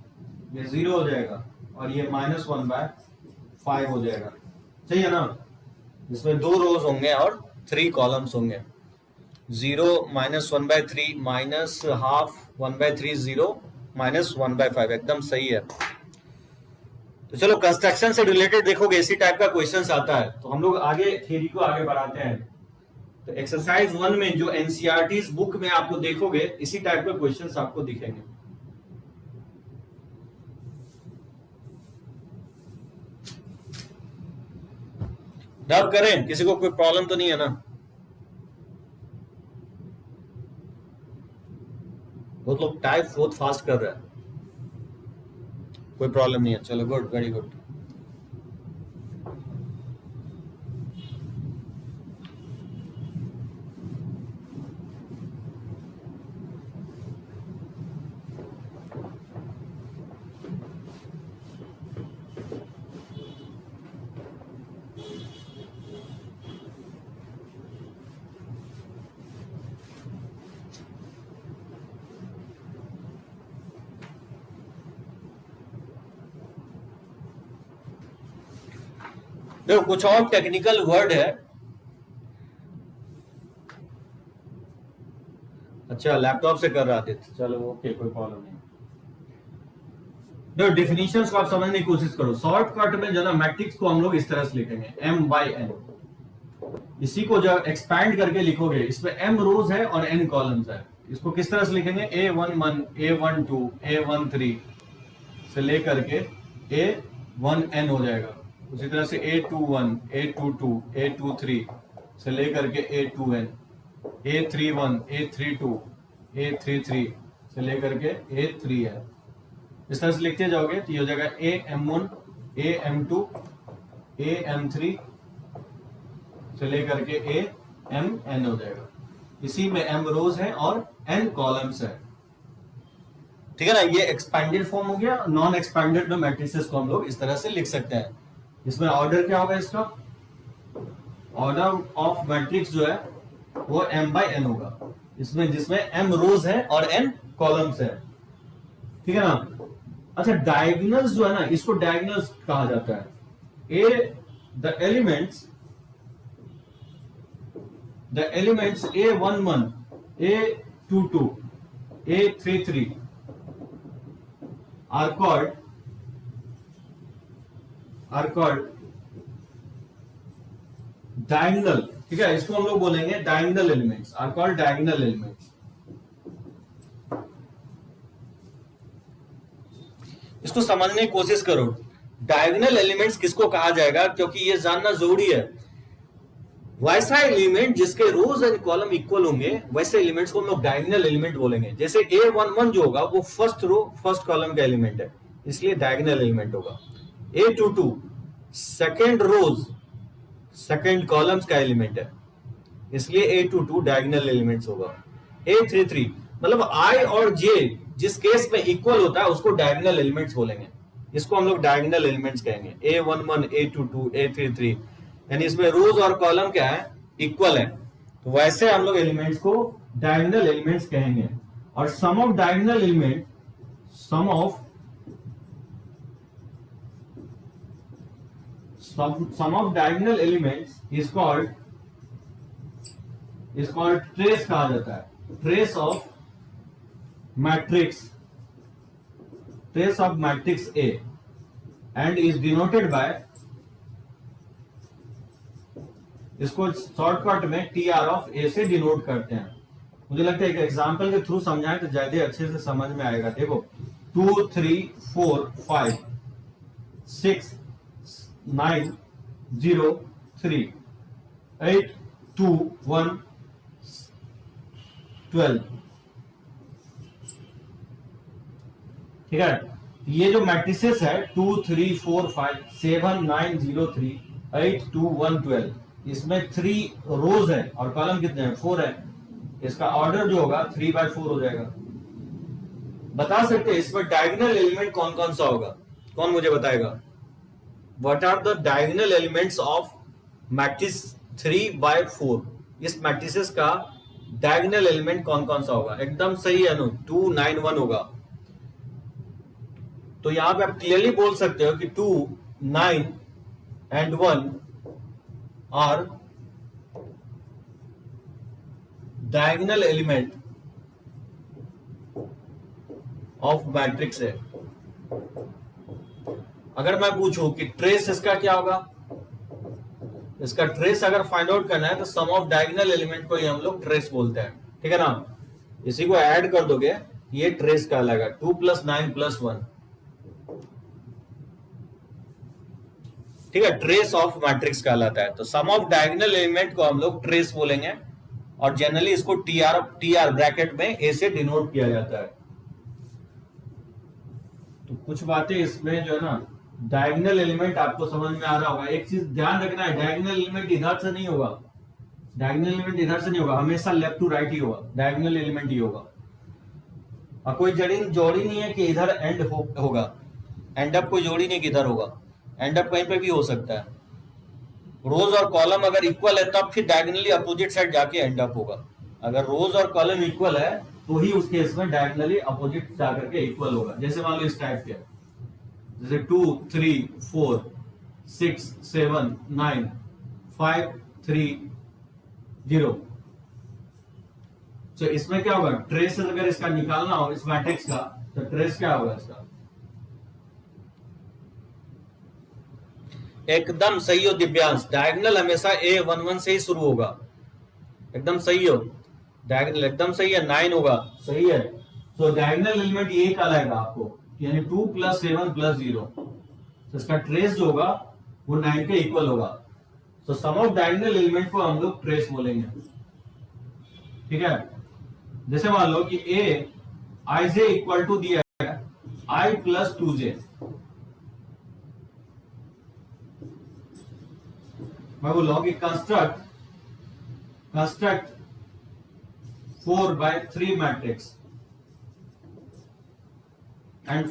ये 0 हो जाएगा, और ये माइनस 1 बाय 5 हो जाएगा। सही है ना। इसमें 2 रोज होंगे और 3 कॉलम्स होंगे। 0 minus 1 by 3 minus half 1 by 3 0 minus 1 by 5, एकदम सही है। तो चलो कंस्ट्रक्शन से रिलेटेड देखोगे इसी टाइप का क्वेश्चंस आता है, तो हम लोग आगे थ्योरी को आगे बढ़ाते हैं। तो एक्सरसाइज 1 में जो एनसीईआरटी बुक में आपको देखोगे इसी टाइप के क्वेश्चंस आपको दिखेंगे। डब करें, किसी को कोई प्रॉब्लम तो नहीं है ना। बहुत लोग टाइप बहुत फास्ट कर रहे हैं, कोई प्रॉब्लम नहीं है। चलो गुड, वेरी गुड। देखो कुछ और टेक्निकल वर्ड है। अच्छा लैपटॉप से कर रहा थे, चलो ओके, कोई प्रॉब्लम नहीं। देखो डिफिनीशंस को आप समझने की कोशिश करो। शॉर्टकट में जो ना मैट्रिक्स को हम लोग इस तरह से लिखेंगे m by n। इसी को जब एक्सपैंड करके लिखोगे, इसमें m रोज है और n कॉलम्स है, इसको किस तरह से लिखेंगे, A11, A12, A13 से लेकर के A1n हो जाएगा। उसी तरह से A21, A22, A23 से लेकर के A2n, A31, A32, A33 से लेकर के A3n। इस तरह से लिखते जाओगे तो ये हो जाएगा AM1, AM2, AM3 से लेकर के AMN हो जाएगा। इसी में m रोज है और n कॉलम्स है, ठीक है ना। ये एक्सपैंडेड फॉर्म हो गया। नॉन एक्सपैंडेड में मैट्रिसेस को हम लोग इस तरह से लिख सकते हैं। इसमें ऑर्डर क्या होगा, इसका ऑर्डर ऑफ मैट्रिक्स जो है वो m by n होगा, इसमें जिसमें m रोज है और n कॉलम्स है, ठीक है ना। अच्छा डायगोनल्स जो है ना, इसको डायगोनल्स कहा जाता है। The elements A11, A22, A33 are called diagonal, ठीक है। इसको हम लोग बोलेंगे diagonal elements, are called diagonal elements. इसको समझने की कोशिश करो, डायगोनल एलिमेंट्स किसको कहा जाएगा, क्योंकि ये जानना जरूरी है। वैसा एलिमेंट जिसके रोज एंड कॉलम इक्वल होंगे, वैसे एलिमेंट्स को हम लोग डायगोनल एलिमेंट बोलेंगे। जैसे A11 जो होगा वो फर्स्ट रो फर्स्ट कॉलम का एलिमेंट है, इसलिए डायगोनल एलिमेंट होगा। A22 सेकेंड रोज सेकेंड कॉलम्स का एलिमेंट है, इसलिए A22 डायगोनल एलिमेंट्स होगा। A33 मतलब I और J जिस केस में इक्वल होता है उसको डायगोनल एलिमेंट्स बोलेंगे, इसको हम लोग डायगोनल एलिमेंट्स कहेंगे। A11, A22, A33 यानी इसमें रोज और कॉलम क्या है, इक्वल है, तो वैसे हम लोग एलिमेंट्स को डायगोनल एलिमेंट्स कहेंगे। और sum of diagonal element, sum of diagonal elements is called trace कहा जाता है. Trace of matrix A and is denoted by, इसको शॉर्टकट में TR ऑफ A से डिनोट करते हैं. मुझे लगता है एक एग्जांपल के थ्रू समझाएं तो ज्यादा अच्छे से समझ में आएगा. देखो 2 3 4 5 6 9 0 3 8 2 1 12. ठीक है, ये जो मैट्रिसेस है 2 3 4 5 7 9 0 3 8 2 1 12, इसमें 3 रोज है और कॉलम कितने हैं? 4 है. इसका ऑर्डर जो होगा 3/4 हो जाएगा. बता सकते हैं इसमें डायगोनल एलिमेंट कौन कौन सा होगा? कौन मुझे बताएगा? What are the diagonal elements of matrix 3/4? इस मैट्रिसेस का डायगोनल एलिमेंट कौन कौन सा होगा? एकदम सही है. 2 9 1 होगा. तो यहां पे आप क्लियरली बोल सकते हो कि 2 9 and 1 are diagonal element of matrix है. अगर मैं पूछूं कि ट्रेस इसका क्या होगा, इसका ट्रेस अगर फाइंड आउट करना है तो सम ऑफ डायगोनल एलिमेंट को ही हम लोग ट्रेस बोलते हैं. ठीक है ना? इसी को ऐड कर दोगे ये ट्रेस कहलाएगा. 2 + 9 + 1. ठीक है, ट्रेस ऑफ मैट्रिक्स कहलाता है. तो सम ऑफ डायगोनल एलिमेंट को हम लोग ट्रेस बोलेंगे और जनरली इसको टीआर ब्रैकेट में ए से डिनोट किया जाता है. तो कुछ बातें इसमें जो है ना, डायगोनल एलिमेंट आपको समझ में आ रहा होगा. एक चीज ध्यान रखना है, डायगोनल एलिमेंट इधर से नहीं होगा. डायगोनल एलिमेंट इधर से नहीं होगा, हमेशा लेफ्ट टू राइट ही होगा. डायगोनल एलिमेंट ही होगा. और कोई जोड़ी नहीं है कि इधर एंड होगा. एंड अप कोई जोड़ी नहीं कि इधर होगा. एंड अप कहीं पे भी हो सकता है. रोज और कॉलम अगर इक्वल है तब फिर डायगोनली अपोजिट साइड जाके एंड अप होगा. अगर रोज और कॉलम इक्वल है तो ही उस केस में डायगोनली अपोजिट जाकर के इक्वल होगा. जैसे मान लो इस टाइप के, जैसे 2 3 4 6 7 9 5 3 0. तो इसमें क्या होगा? ट्रेस अगर इसका निकालना हो इस मैट्रिक्स का, तो ट्रेस क्या होगा इसका? एकदम सही हो दिव्यांश. डायगोनल हमेशा A11 से ही शुरू होगा. एकदम सही हो. डायगोनल एकदम सही है. 9 होगा. सही है. तो डायगोनल एलिमेंट ये कहलाएगा आपको, यानी 2 + 7 + 0. तो इसका ट्रेस जो होगा वो 9 के इक्वल होगा. तो सम ऑफ डायगोनल एलिमेंट को हम लोग ट्रेस बोलेंगे. ठीक है, जैसे मान लो कि Aij इक्वल टू दिया है I + 2j. मैं बोल रहा हूं कि construct 4/3 matrix and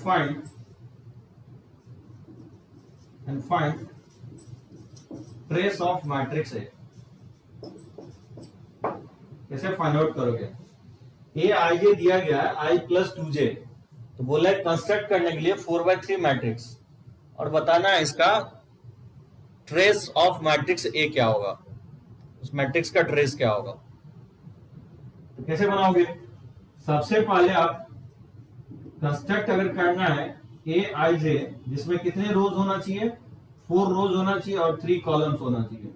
find trace of matrix A. कैसे फाइंड आउट करोगे? Aij दिया गया है I + 2j. तो बोला है कंस्ट्रक्ट करने के लिए 4/3 मैट्रिक्स और बताना है इसका ट्रेस ऑफ मैट्रिक्स ए क्या होगा. उस मैट्रिक्स का ट्रेस क्या होगा? तो कैसे बनाओगे? सबसे पहले आप कंस्ट्रक्ट अगर करना है Aij, जिसमें कितने रोज होना चाहिए? 4 रोज होना चाहिए और 3 कॉलम्स होना चाहिए.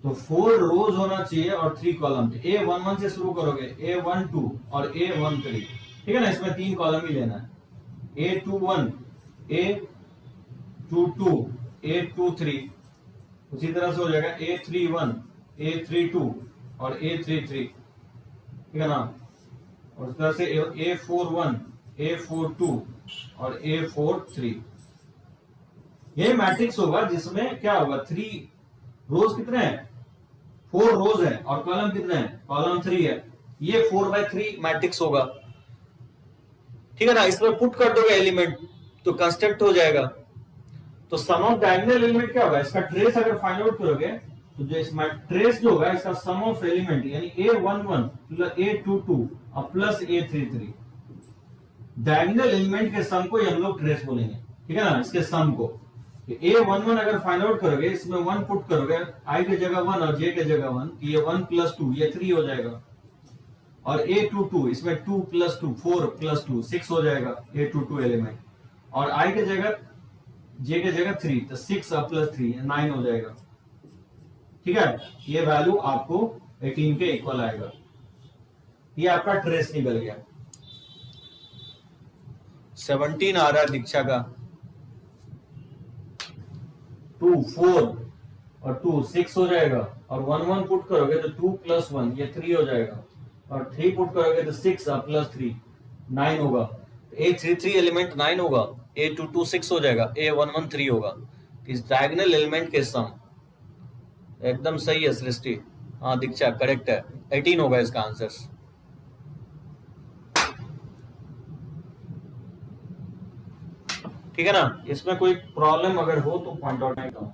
तो 4 रोज होना चाहिए और 3 कॉलम. A11 से शुरू करोगे, A12 और A13. ठीक है ना? इसमें 3 कॉलम ही लेना है. A21 A22 A23. उसी तरह से हो जाएगा A31 A32 और A33. ठीक है ना? और इस तरह से A41 A42 और A43. ये मैट्रिक्स होगा जिसमें क्या होगा? 3 रोज कितने हैं? 4 रोज है और कॉलम कितने हैं? कॉलम 3 है. ये 4/3 मैट्रिक्स होगा. ठीक है ना? इसमें पुट कर दोगे एलिमेंट तो कंस्ट्रक्ट हो जाएगा. तो सम ऑफ डायगोनल एलिमेंट क्या होगा? इसका ट्रेस अगर फाइंड आउट करोगे तो जो इसमें ट्रेस जो होगा इसका सम ऑफ एलिमेंट यानी A11 + A22 और प्लस A33. डायगोनल एलिमेंट के सम को हम लोग ट्रेस बोलेंगे. ठीक है ना? इसके सम को. A11 अगर फाइंड आउट करोगे, इसमें 1 पुट करोगे, I की जगह 1 और J की जगह 1, ये 1 + 2 ये 3 हो जाएगा। और A22 इसमें 2 + 2 4 + 2 6 हो जाएगा A22 एलिमेंट। और I की जगह J की जगह 3, तो 6 + 3 9 हो जाएगा। ठीक है, ये वैल्यू आपको 18 के इक्वल आएगा। ये आपका ट्रेस निकल गया। 17 आ रहा है दीक्षा का। 2 4 और 2 6 हो जाएगा। और 1 1 पुट करोगे तो 2 + 1 ये 3 हो जाएगा। और 3 पुट करोगे तो 6 + 3 9 होगा। A33 एलिमेंट 9 होगा, A22 6 हो जाएगा, A11 3 होगा। इस डायगोनल एलिमेंट के सम एकदम सही है सृष्टि। हाँ दीक्षा करेक्ट है, 18 होगा इसका आंसर। ठीक है ना, इसमें कोई प्रॉब्लम अगर हो तो पॉइंट आउट करता हूं।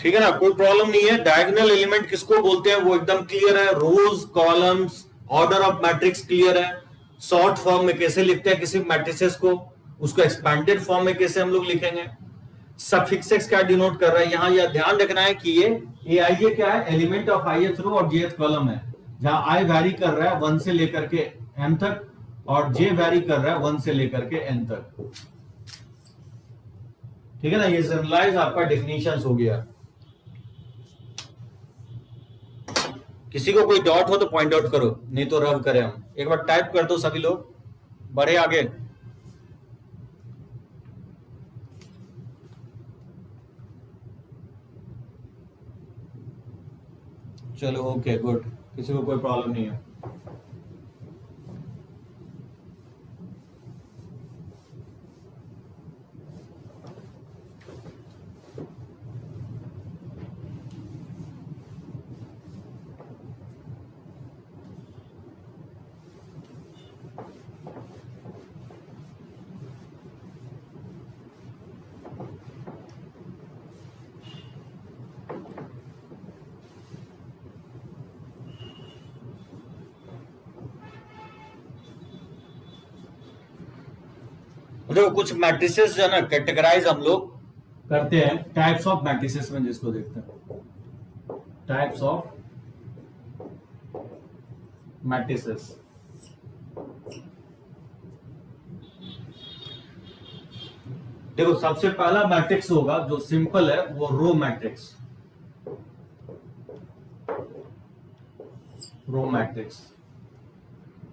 ठीक है ना, कोई प्रॉब्लम नहीं है। डायगोनल एलिमेंट किसको बोलते हैं वो एकदम क्लियर है। Rows, columns, order of matrix clear है। शॉर्ट फॉर्म में कैसे लिखते हैं किसी मैट्रिसेस को, उसको एक्सपैंडेड फॉर्म में कैसे हम लोग लिखेंगे। सफिक्सेस क्या डिनोट कर रहा है, यहाँ यह ध्यान रखना है कि ये Aij क्या है, एलिमेंट ऑफ ith रो और jth कॉलम है। जहां I वैरी कर रहा है 1 से लेकर के m तक, और j वैरी कर रहा है 1 से लेकर के n तक। ठीक है ना, ये जनरलाइज आपका डेफिनेशन हो गया। किसी को कोई डाउट हो तो पॉइंट आउट करो, नहीं तो रब करें हम। एक बार टाइप कर दो सभी लोग, बढ़े आगे। चलो ओके गुड, किसी को कोई प्रॉब्लम नहीं है। देखो कुछ मैट्रिसेस जो है ना कैटेगराइज हम लोग करते हैं टाइप्स ऑफ मैट्रिसेस में, जिसको देखते हैं टाइप्स ऑफ मैट्रिसेस। देखो सबसे पहला मैट्रिक्स होगा जो सिंपल है वो row matrix. Row matrix,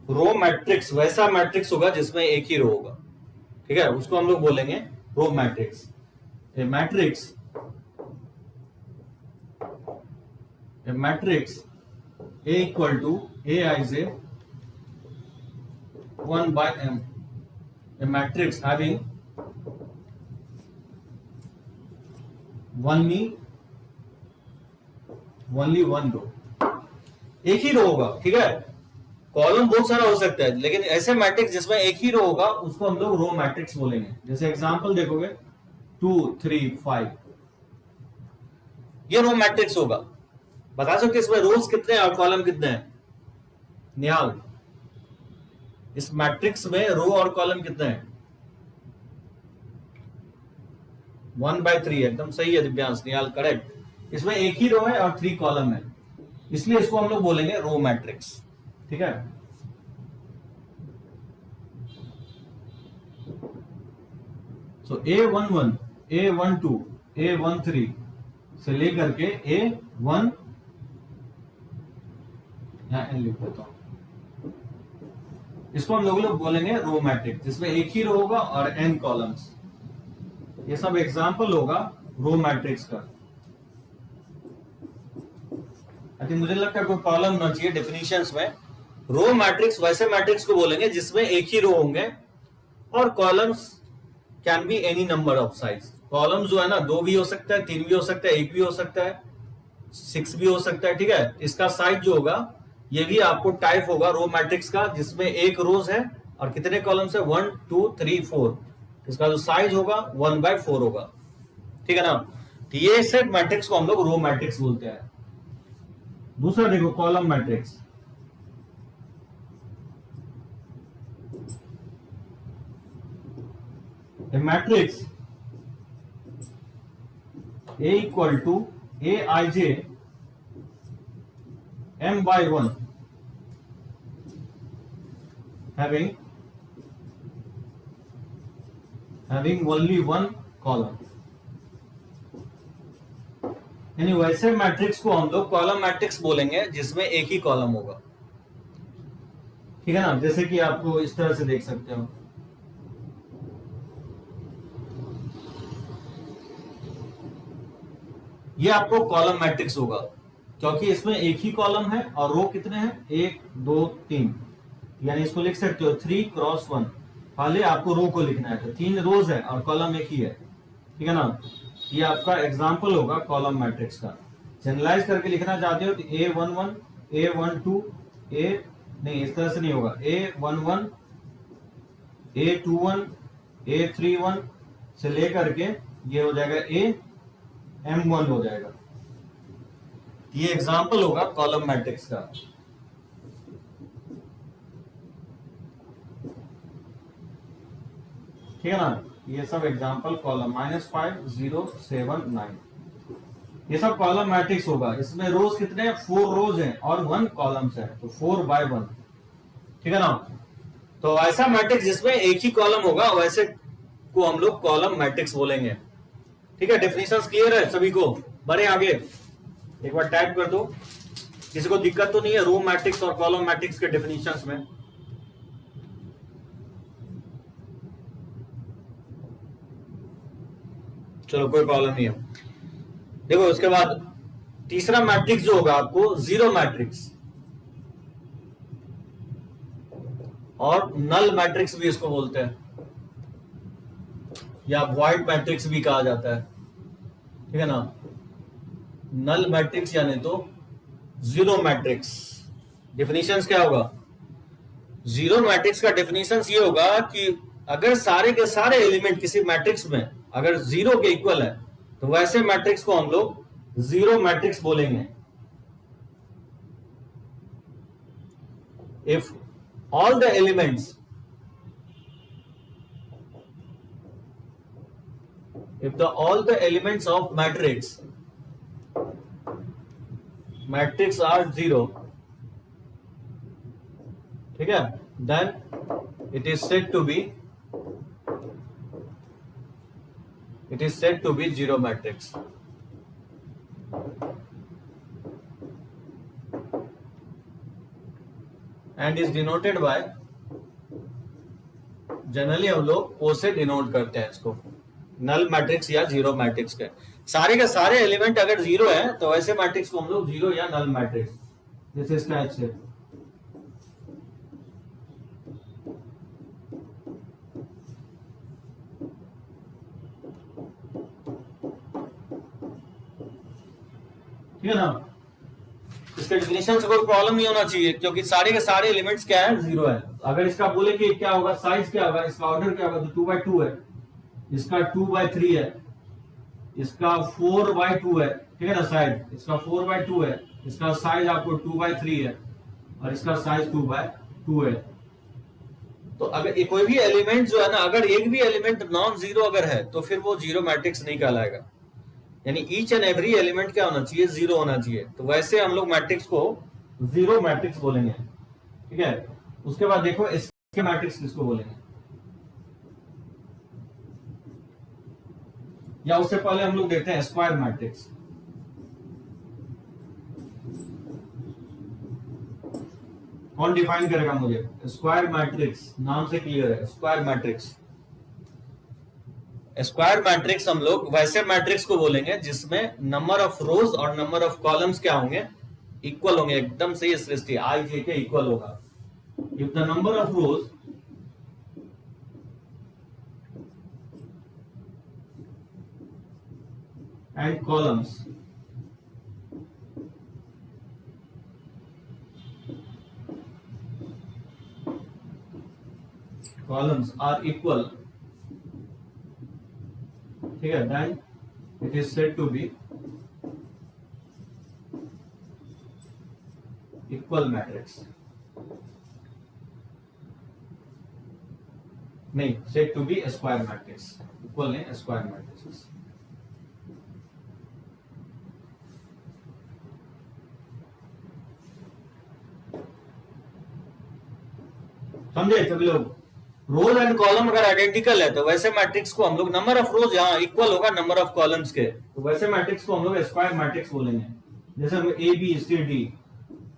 row matrix वैसा मैट्रिक्स होगा जिसमें एक ही रो होगा। ठीक है, उसको हम लोग बोलेंगे row matrix. A matrix A equal to Aij 1 by m, a matrix having only one row। एक ही रो होगा। ठीक है, कॉलम बहुत सारा हो सकता है, लेकिन ऐसे मैट्रिक्स जिसमें एक ही रो होगा उसको हम लोग रो मैट्रिक्स बोलेंगे। जैसे एग्जांपल देखोगे 2 3 5, ये रो मैट्रिक्स होगा। बता सकते इसमें रोज कितने हैं और कॉलम कितने हैं निहाल? इस मैट्रिक्स में रो और कॉलम कितने हैं? 1/3। एकदम सही है दिव्यांश, निहाल करेक्ट। इसमें एक ही रो है और 3 कॉलम है, इसलिए इसको हम लोग बोलेंगे रो मैट्रिक्स। ठीक है, सो A11 A12 A13 से लेकर के A1, यहां n लिख देता हूं, इसको हम लोग बोलेंगे रो मैट्रिक्स जिसमें एक ही रो होगा और n कॉलम्स। ये सब एग्जांपल होगा रो मैट्रिक्स का। आई थिंक मुझे लगता है कोई प्रॉब्लम ना चाहिए डेफिनेशंस में। रो मैट्रिक्स वैसे मैट्रिक्स को बोलेंगे जिसमें एक ही रो होंगे और columns can be any number of size. Columns जो है ना 2 भी हो सकता है, 3 भी हो सकता है, 1 भी हो सकता है, 6 भी हो सकता है। ठीक है, इसका साइज जो होगा ये भी आपको टाइप होगा रो मैट्रिक्स का जिसमें एक रोज है और कितने कॉलम्स है, 1 2 3 4, इसका जो साइज होगा 1/4 होगा, ठीक है ना। तो ये सेट मैट्रिक्स को हम लोग रो मैट्रिक्स बोलते हैं। दूसरा देखो column matrix. A matrix A equal to Aij m by 1 having only one column, यानी वैसे मैट्रिक्स को हम लोग कॉलम मैट्रिक्स बोलेंगे जिसमें एक ही कॉलम होगा, ठीक है ना। जैसे कि आपको इस तरह से देख सकते हो, ये आपको कॉलम मैट्रिक्स होगा क्योंकि इसमें एक ही कॉलम है और रो कितने हैं, 1 2 3, यानी इसको लिख सकते हो 3x1। पहले आपको रो को लिखना है, तो 3 रोज है और कॉलम एक ही है, ठीक है ना। ये आपका एग्जांपल होगा कॉलम मैट्रिक्स का। जनरलाइज करके लिखना चाहते हो तो A11 A12 A नहीं, इस तरह से नहीं होगा, A11 A21 A31 से लेकर के ये हो जाएगा AM1 हो जाएगा। ये एग्जांपल होगा कॉलम मैट्रिक्स का। ठीक है ना, ये सब एग्जांपल कॉलम -5 0 7 9, ये सब कॉलम मैट्रिक्स होगा। इसमें रोज कितने हैं, 4 रोज हैं और 1 कॉलम्स है, तो 4/1, ठीक है ना। तो ऐसा मैट्रिक्स जिसमें एक ही कॉलम होगा वैसे को हम लोग कॉलम मैट्रिक्स बोलेंगे, ठीक है। डेफिनेशंस क्लियर है सभी को, बढ़े आगे। एक बार टाइप कर दो, किसी को दिक्कत तो नहीं है रो मैट्रिक्स और कॉलम मैट्रिक्स के डेफिनेशंस में। चलो कोई प्रॉब्लम नहीं है। देखो उसके बाद तीसरा मैट्रिक्स जो होगा आपको जीरो मैट्रिक्स और नल मैट्रिक्स भी इसको बोलते हैं, या वॉइड मैट्रिक्स भी कहा जाता है, ठीक है ना। नल मैट्रिक्स यानी तो जीरो मैट्रिक्स। डेफिनेशंस क्या होगा, जीरो मैट्रिक्स का डेफिनेशंस ये होगा कि अगर सारे के सारे एलिमेंट किसी मैट्रिक्स में अगर जीरो के इक्वल है तो वैसे मैट्रिक्स को हम लोग जीरो मैट्रिक्स बोलेंगे। If all the elements all the elements of matrix are zero, ठीक है, then it is said to be zero matrix। And is denoted by, generally हम लोग ओ से डिनोट करते हैं इसको, नल मैट्रिक्स या जीरो मैट्रिक्स के। सारे के सारे एलिमेंट अगर जीरो है तो ऐसे मैट्रिक्स को हम लोग जीरो या नल मैट्रिक्स, जैसे इसका H है। ठीक है ना, इसके डेफिनेशन से कोई प्रॉब्लम नहीं होना चाहिए क्योंकि सारे के सारे एलिमेंट्स क्या है, जीरो है। अगर इसका बोले कि क्या होगा, साइज क्या होगा, इसका ऑर्डर क्या होगा, तो 2/2 है, इसका 2/3 है, इसका 4/2 है, ठीक है ना। साइज इसका 4/2 है, इसका साइज आपको 2/3 है और इसका साइज 2/2 है। तो अगर कोई भी एलिमेंट जो है ना, अगर एक भी एलिमेंट नॉन जीरो अगर है तो फिर वो जीरो मैट्रिक्स नहीं कहलाएगा, यानी ईच एंड एवरी एलिमेंट क्या होना चाहिए, जीरो होना चाहिए। तो वैसे हम लोग मैट्रिक्स को जीरो मैट्रिक्स बोलेंगे, ठीक है। उसके बाद देखो इसके मैट्रिक्स किसको बोलेंगे, या उससे पहले हम लोग देखते हैं स्क्वायर मैट्रिक्स। कौन डिफाइन करेगा मुझे, स्क्वायर मैट्रिक्स नाम से क्लियर है। स्क्वायर मैट्रिक्स, स्क्वायर मैट्रिक्स हम लोग वैसे मैट्रिक्स को बोलेंगे जिसमें नंबर ऑफ रोज और नंबर ऑफ कॉलम्स क्या होंगे, इक्वल होंगे, एकदम सही सृष्टि IJ के इक्वल होगा। If the number of rose and columns columns are equal, ठीक है, then it is said to be equal matrix. नहीं, said to be a square matrix. Equal नहीं, square matrices. समझे सभी लोग? रोज एंड कॉलम अगर आइडेंटिकल है तो वैसे मैट्रिक्स को हम लोग नंबर ऑफ रोज यहाँ इक्वल होगा नंबर ऑफ कॉलम्स के, तो वैसे मैट्रिक्स को हम लोग स्क्वायर मैट्रिक्स बोलेंगे. जैसे ए बी सी डी,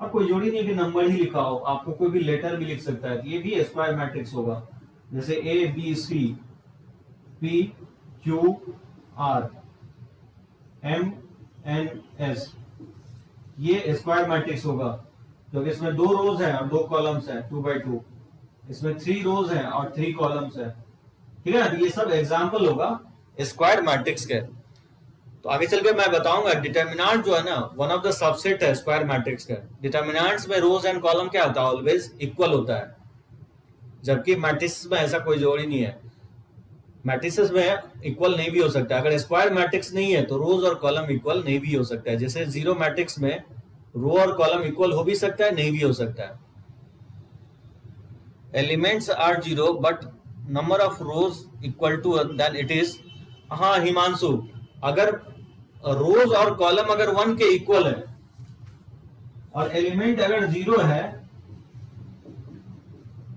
अब कोई जोड़ी नहीं कि नंबर ही लिखा हो, आपको कोई भी लेटर भी लिख सकता है, ये भी स्क्वायर मैट्रिक्स होगा. जैसे A B C P Q R M N S, ये स्क्वायर मैट्रिक्स होगा क्योंकि इसमें 2 रोज है और 2 कॉलम्स है 2 by 2. इसमें 3 रोज हैं और 3 कॉलम्स है, ठीक है ना. तो ये सब एग्जांपल होगा स्क्वायर मैट्रिक्स के. तो आगे चल के मैं बताऊंगा डिटर्मिनेंट जो है ना, वन ऑफ द सबसेट है स्क्वायर मैट्रिक्स का. डिटर्मिनेंट्स में रोज एंड कॉलम क्या होता है, ऑलवेज इक्वल होता है, जबकि मैट्रिक्स में ऐसा कोई जोड़ ही नहीं है. मैट्रिक्स में इक्वल नहीं भी हो सकता. अगर स्क्वायर मैट्रिक्स नहीं है तो रोज और कॉलम इक्वल नहीं भी हो सकता है. जैसे जीरो मैट्रिक्स में रो और कॉलम इक्वल हो भी सकता है, नहीं भी हो सकता है. Elements are zero but number of rows equal to, then it is. हाँ हिमांशु, अगर रोज और कॉलम अगर 1 के इक्वल है और एलिमेंट अगर 0 है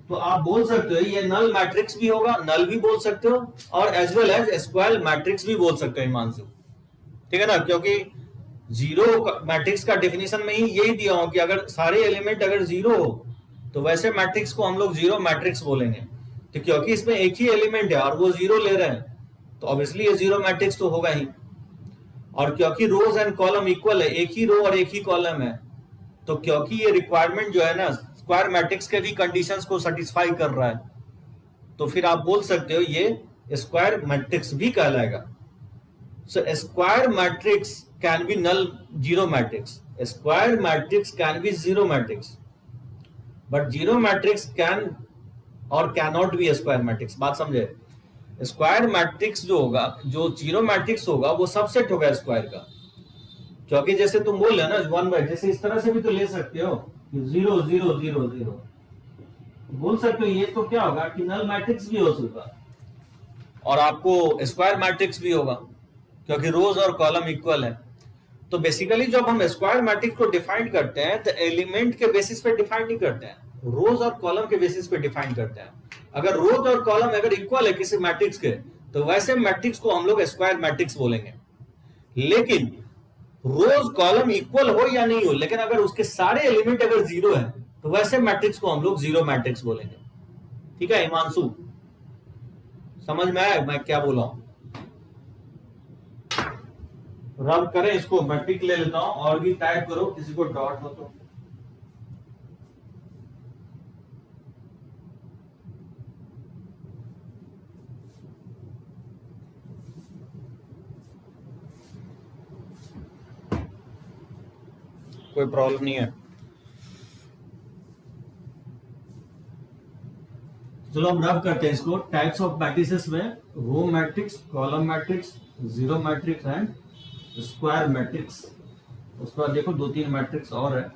तो आप बोल सकते हो ये नल मैट्रिक्स भी होगा, नल भी बोल सकते हो, और as well as square matrix भी बोल सकते हो हिमांशु, ठीक है ना. क्योंकि जीरो मैट्रिक्स का डेफिनेशन में ही यही दिया हो कि अगर सारे एलिमेंट अगर 0 हो तो वैसे मैट्रिक्स को हम लोग जीरो मैट्रिक्स बोलेंगे. तो क्योंकि इसमें एक ही एलिमेंट है और वो 0 ले रहे हैं तो ऑब्वियसली ये जीरो मैट्रिक्स तो होगा ही. और क्योंकि रोज एंड कॉलम इक्वल है, एक ही रो और एक ही कॉलम है, तो क्योंकि ये रिक्वायरमेंट जो है ना स्क्वायर मैट्रिक्स के भी कंडीशंस को सेटिस्फाई कर रहा है, तो फिर आप बोल सकते हो ये स्क्वायर मैट्रिक्स भी कहलाएगा. So square matrix can be null zero matrix, square matrix can be zero matrix, but zero matrix can और can not be square matrix. बात समझे? स्क्वायर मैट्रिक्स जो होगा, जो जीरो मैट्रिक्स होगा वो सबसेट होगा स्क्वायर का. क्योंकि जैसे तुम बोल रहे हो ना 1 by, जैसे इस तरह से भी तो ले सकते हो 0 0 0 0 बोल सकते हो. ये तो क्या होगा कि नल मैट्रिक्स भी हो सकता और आपको स्क्वायर मैट्रिक्स भी होगा क्योंकि रोज और कॉलम इक्वल है. तो बेसिकली जब हम स्क्वायर मैट्रिक्स को डिफाइन करते हैं तो एलिमेंट के बेसिस पे डिफाइन नहीं करते हैं, रोज और कॉलम के बेसिस पे डिफाइन करते हैं. अगर रोज और कॉलम अगर इक्वल है किसी मैट्रिक्स के तो वैसे मैट्रिक्स को हम लोग स्क्वायर मैट्रिक्स बोलेंगे. लेकिन रोज कॉलम इक्वल हो या नहीं हो, लेकिन अगर उसके सारे एलिमेंट अगर 0 है तो वैसे मैट्रिक्स को हम लोग जीरो मैट्रिक्स बोलेंगे. ठीक है हिमांशु, समझ में आया मैं क्या बोला हूं? रब करें इसको, मैं टिक ले लेता हूं और भी टाइप करो, किसी को डाउट हो तो. कोई प्रॉब्लम नहीं है. चलो हम रब करते हैं इसको. टाइप्स ऑफ मैट्रिसेस में row matrix, column matrix, zero matrix and square matrix. उसके बाद देखो 2-3 मैट्रिक्स और है.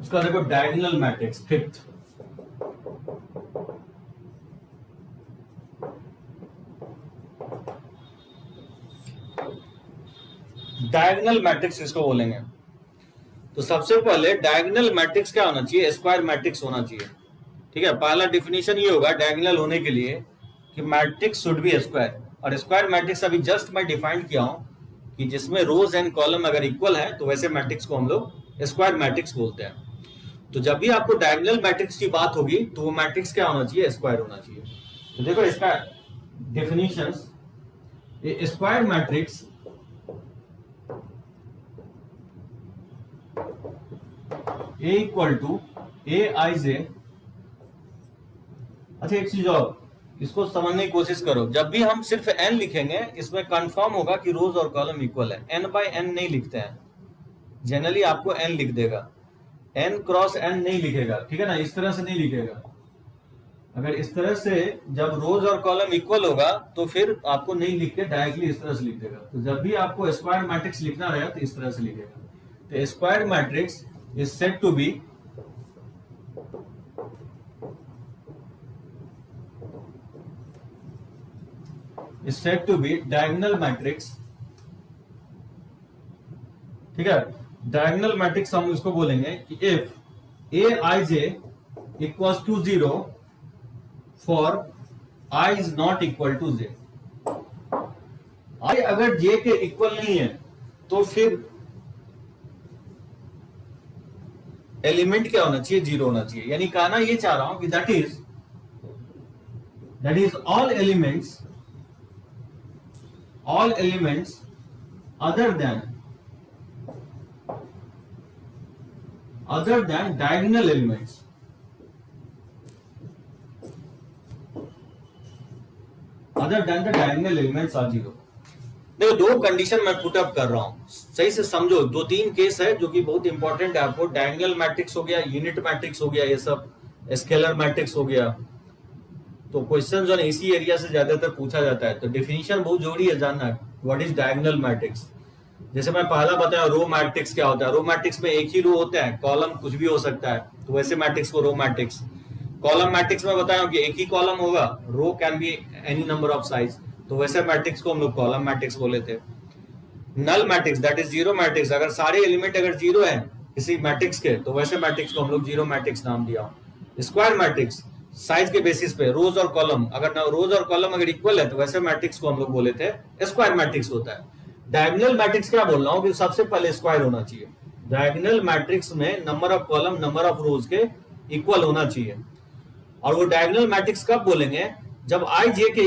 उसका देखो diagonal matrix, fifth. Diagonal matrix इसको बोलेंगे. तो सबसे पहले डायगोनल मैट्रिक्स क्या होना चाहिए? स्क्वायर मैट्रिक्स होना चाहिए. ठीक है, पहला डिफिनेशन ये होगा डायगोनल होने के लिए कि मैट्रिक्स शुड बी स्क्वायर. और स्क्वायर मैट्रिक्स अभी जस्ट मैं डिफाइन किया हूं कि जिसमें रोज एंड कॉलम अगर इक्वल है तो वैसे मैट्रिक्स को हम लोग स्क्वायर मैट्रिक्स बोलते हैं. तो जब भी आपको डायगोनल मैट्रिक्स की बात होगी तो वो मैट्रिक्स क्या होना चाहिए? स्क्वायर होना चाहिए. तो देखो इसका definitions, a square matrix A equal to A I J. अच्छा एक चीज और, इसको समझने की कोशिश करो। जब भी हम सिर्फ n लिखेंगे इसमें कंफर्म होगा कि रोज और कॉलम इक्वल है। n बाय n नहीं लिखते हैं, जनरली आपको n लिख देगा, n क्रॉस n नहीं लिखेगा, ठीक है ना, इस तरह से नहीं लिखेगा। अगर इस तरह से जब रोज और कॉलम इक्वल होगा तो फिर आपको नहीं लिख के डायरेक्टली इस तरह से लिख देगा। तो जब भी आपको स्क्वायर मैट्रिक्स लिखना रहेगा तो इस तरह से लिखेगा। तो square matrix is said to be diagonal matrix, ठीक है। डायगोनल मैट्रिक्स हम इसको बोलेंगे कि if A I J equals to 0 for I is not equal to J. I अगर जे के इक्वल नहीं है तो फिर एलिमेंट क्या होना चाहिए, 0 होना चाहिए। यानी कहना ये चाह रहा हूं कि that is all elements other than diagonal elements, other than the diagonal elements are 0। देखो दो कंडीशन मैं पुट अप कर रहा हूं, सही से समझो। 2-3 केस है जो कि बहुत इंपॉर्टेंट है आपको। डायगोनल मैट्रिक्स हो गया, यूनिट मैट्रिक्स हो गया, ये सब स्केलर मैट्रिक्स हो गया। तो क्वेश्चन जो है इसी एरिया से ज्यादातर पूछा जाता है। तो डेफिनेशन बहुत जरूरी है जानना, व्हाट इज डायगोनल मैट्रिक्स। जैसे मैं पहला बताया रो मैट्रिक्स क्या होता है। रो मैट्रिक्स में एक ही रो होता है, कॉलम कुछ भी हो सकता है, तो वैसे मैट्रिक्स को रो मैट्रिक्स। कॉलम मैट्रिक्स में बताया कि एक ही कॉलम होगा, row can be any number of size, तो वैसे मैट्रिक्स को हम लोग कॉलम मैट्रिक्स बोले थे। Null matrix that is zero matrix, अगर सारे एलिमेंट अगर 0 है किसी मैट्रिक्स के तो वैसे मैट्रिक्स को हम लोग जीरो मैट्रिक्स नाम दिया। स्क्वायर मैट्रिक्स साइज के बेसिस पे रोज और कॉलम, अगर रोज और कॉलम अगर इक्वल है तो वैसे मैट्रिक्स को हम लोग बोले थे स्क्वायर मैट्रिक्स होता है। डायगोनल मैट्रिक्स क्या बोल रहा हूं कि सबसे पहले स्क्वायर होना चाहिए। डायगोनल मैट्रिक्स में number of column number of रोज के इक्वल होना चाहिए। और वो डायगोनल मैट्रिक्स कब बोलेंगे, जब आई जे के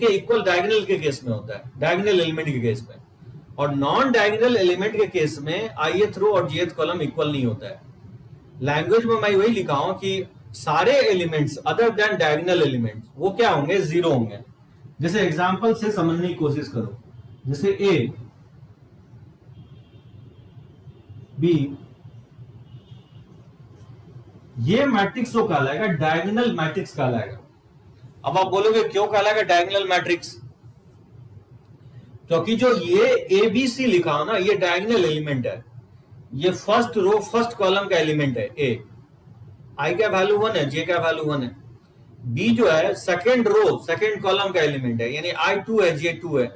इक्वल डायगोनल के केस में होता है, डायगोनल एलिमेंट के केस में। और नॉन डायगोनल एलिमेंट के केस में ith रो और jth कॉलम इक्वल नहीं होता है। लैंग्वेज में मैं वही लिखा हूं कि सारे elements other than diagonal elements वो क्या होंगे, 0 होंगे। जैसे एग्जांपल से समझने की कोशिश करो, जैसे ए बी, ये मैट्रिक्स तो कहलाएगा डायगोनल मैट्रिक्स कहलाएगा। अब आप बोलोगे क्यों कहलाएगा डायगोनल मैट्रिक्स, क्योंकि जो ये ए बी सी लिखा हो ना, ये डायगोनल एलिमेंट है। ये फर्स्ट रो फर्स्ट कॉलम का एलिमेंट है ए, आई का वैल्यू 1 है, जे का वैल्यू 1 है। बी जो है सेकंड रो सेकंड कॉलम का एलिमेंट है, यानी आई 2 है, जे 2 है।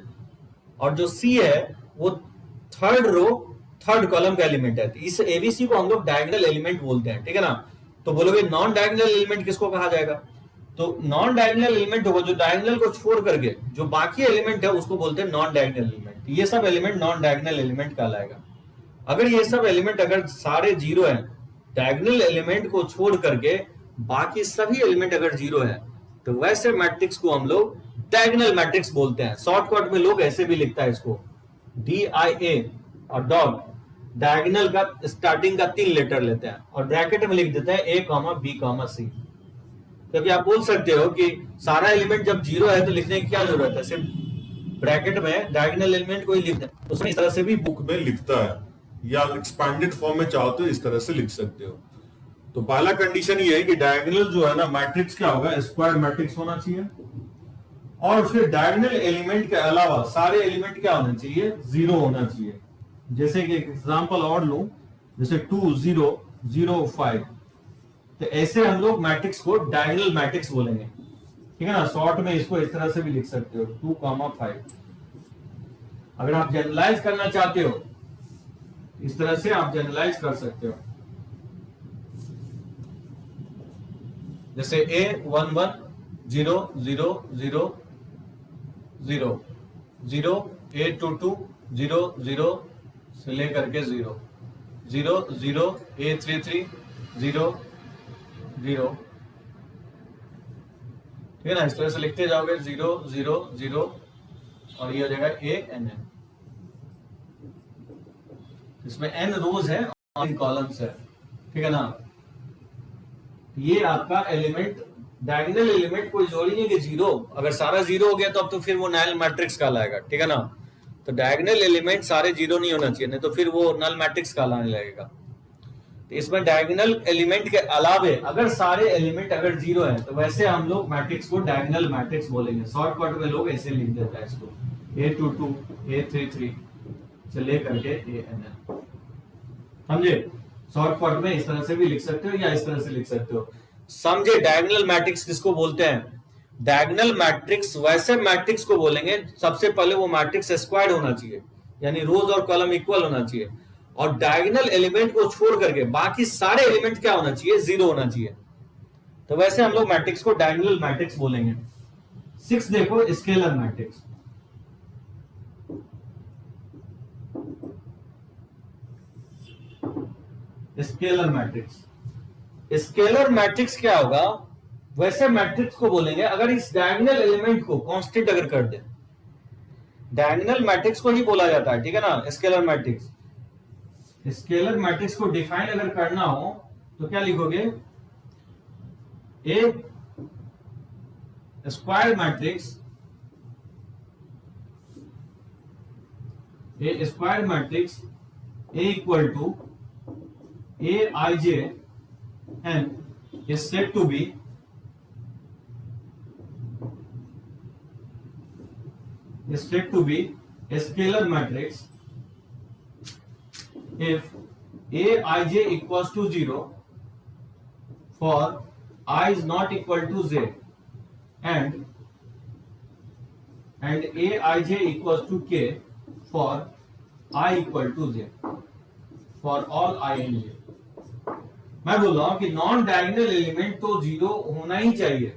और जो सी है वो थर्ड रो थर्ड कॉलम का एलिमेंट है। इस एबीसी को हम लोग डायगोनल एलिमेंट बोलते हैं, ठीक है ना। तो बोलोगे नॉन डायगोनल एलिमेंट किसको कहा जाएगा, तो नॉन डायगोनल एलिमेंट होगा जो डायगोनल को छोड़ करके जो बाकी एलिमेंट है उसको बोलते हैं नॉन डायगोनल एलिमेंट। ये सब एलिमेंट नॉन डायगोनल एलिमेंट कहलाएगा। अगर ये सब एलिमेंट अगर सारे 0 है, डायगोनल एलिमेंट को छोड़ करके बाकी सभी एलिमेंट अगर 0 है, तो वैसे मैट्रिक्स को हम लोग डायगोनल मैट्रिक्स बोलते हैं। शॉर्टकट में लोग ऐसे भी लिखता है इसको, DIA और डॉट डायगोनल का स्टार्टिंग का 3 लेटर लेते हैं और ब्रैकेट में लिख देते हैं A, B, C। क्योंकि आप बोल सकते हो कि सारा एलिमेंट जब 0 है तो लिखने की क्या जरूरत है, सिर्फ ब्रैकेट में डायगोनल एलिमेंट को ही लिख दें। उसमें इस तरह से भी बुक में लिखता है, या एक्सपैंडेड फॉर्म में चाहो तो इस तरह से लिख सकते हो। तो पहला कंडीशन ये है कि डायगोनल जो है ना मैट्रिक्स क्या होगा, स्क्वायर मैट्रिक्स होना चाहिए। और फिर डायगोनल एलिमेंट के अलावा सारे एलिमेंट क्या होना चाहिए, 0 होना चाहिए। जैसे कि एग्जांपल और लूं, जैसे 2 0 0 5, तो ऐसे हम लोग मैट्रिक्स को डायगोनल मैट्रिक्स बोलेंगे, ठीक है ना। शॉर्ट में इसको इस तरह से भी लिख सकते हो 2, 5। अगर आप जनरलाइज करना चाहते हो इस तरह से आप जनरलाइज कर सकते हो, जैसे A 1 1 0 0 0 0 0 A 2 2 0 0 से लेकर के 0 0 0 A 3 3 0 0, ठीक है ना। इस तरह से लिखते जाओगे 0 0 0 और ये हो जाएगा ANN। इसमें n रोज है और इन कॉलम्स है, ठीक है ना। ये आपका एलिमेंट, डायगोनल एलिमेंट कोई जोड़ी नहीं कि जीरो, अगर सारा जीरो हो गया तो अब तो फिर वो नल मैट्रिक्स कहलाएगा, ठीक है ना। तो डायगोनल एलिमेंट सारे जीरो नहीं होना चाहिए, नहीं तो फिर वो नल मैट्रिक्स कहलाने लगेगा। तो इसमें डायगोनल एलिमेंट के अलावे अगर सारे एलिमेंट अगर जीरो है तो वैसे हम लोग मैट्रिक्स को डायगोनल मैट्रिक्स बोलेंगे। शॉर्टकट में लोग ऐसे लिख देते हैं इसको, A22 A33 से लेकर के ANN, समझे। शॉर्टकट में इस तरह से भी लिख सकते हो या इस तरह से लिख सकते हो, समझे। डायगोनल मैट्रिक्स किसको बोलते हैं? डायगोनल मैट्रिक्स वैसे मैट्रिक्स को बोलेंगे सबसे पहले वो मैट्रिक्स स्क्वायर्ड होना चाहिए, यानी रोज और कॉलम इक्वल होना चाहिए, और डायगोनल एलिमेंट को छोड़ करके बाकी सारे एलिमेंट क्या होना चाहिए? जीरो होना चाहिए। तो वैसे हम लोग मैट्रिक्स को डायगोनल मैट्रिक्स बोलेंगे। 6 देखो, scalar matrix. Scalar matrix, scalar matrix क्या होगा? वैसे मैट्रिक्स को बोलेंगे अगर इस डायगोनल एलिमेंट को कांस्टेंट अगर कर दे, डायगोनल मैट्रिक्स को ही बोला जाता है, ठीक है ना, स्केलर मैट्रिक्स। स्केलर मैट्रिक्स को डिफाइन अगर करना हो तो क्या लिखोगे? A square matrix, a square matrix A equal to Aij n is said to be a scalar matrix if Aij equals to 0 for I is not equal to j and Aij equals to k for I equal to j for all I and j। मैं बोल रहा हूं कि non diagonal element तो zero होना ही चाहिए,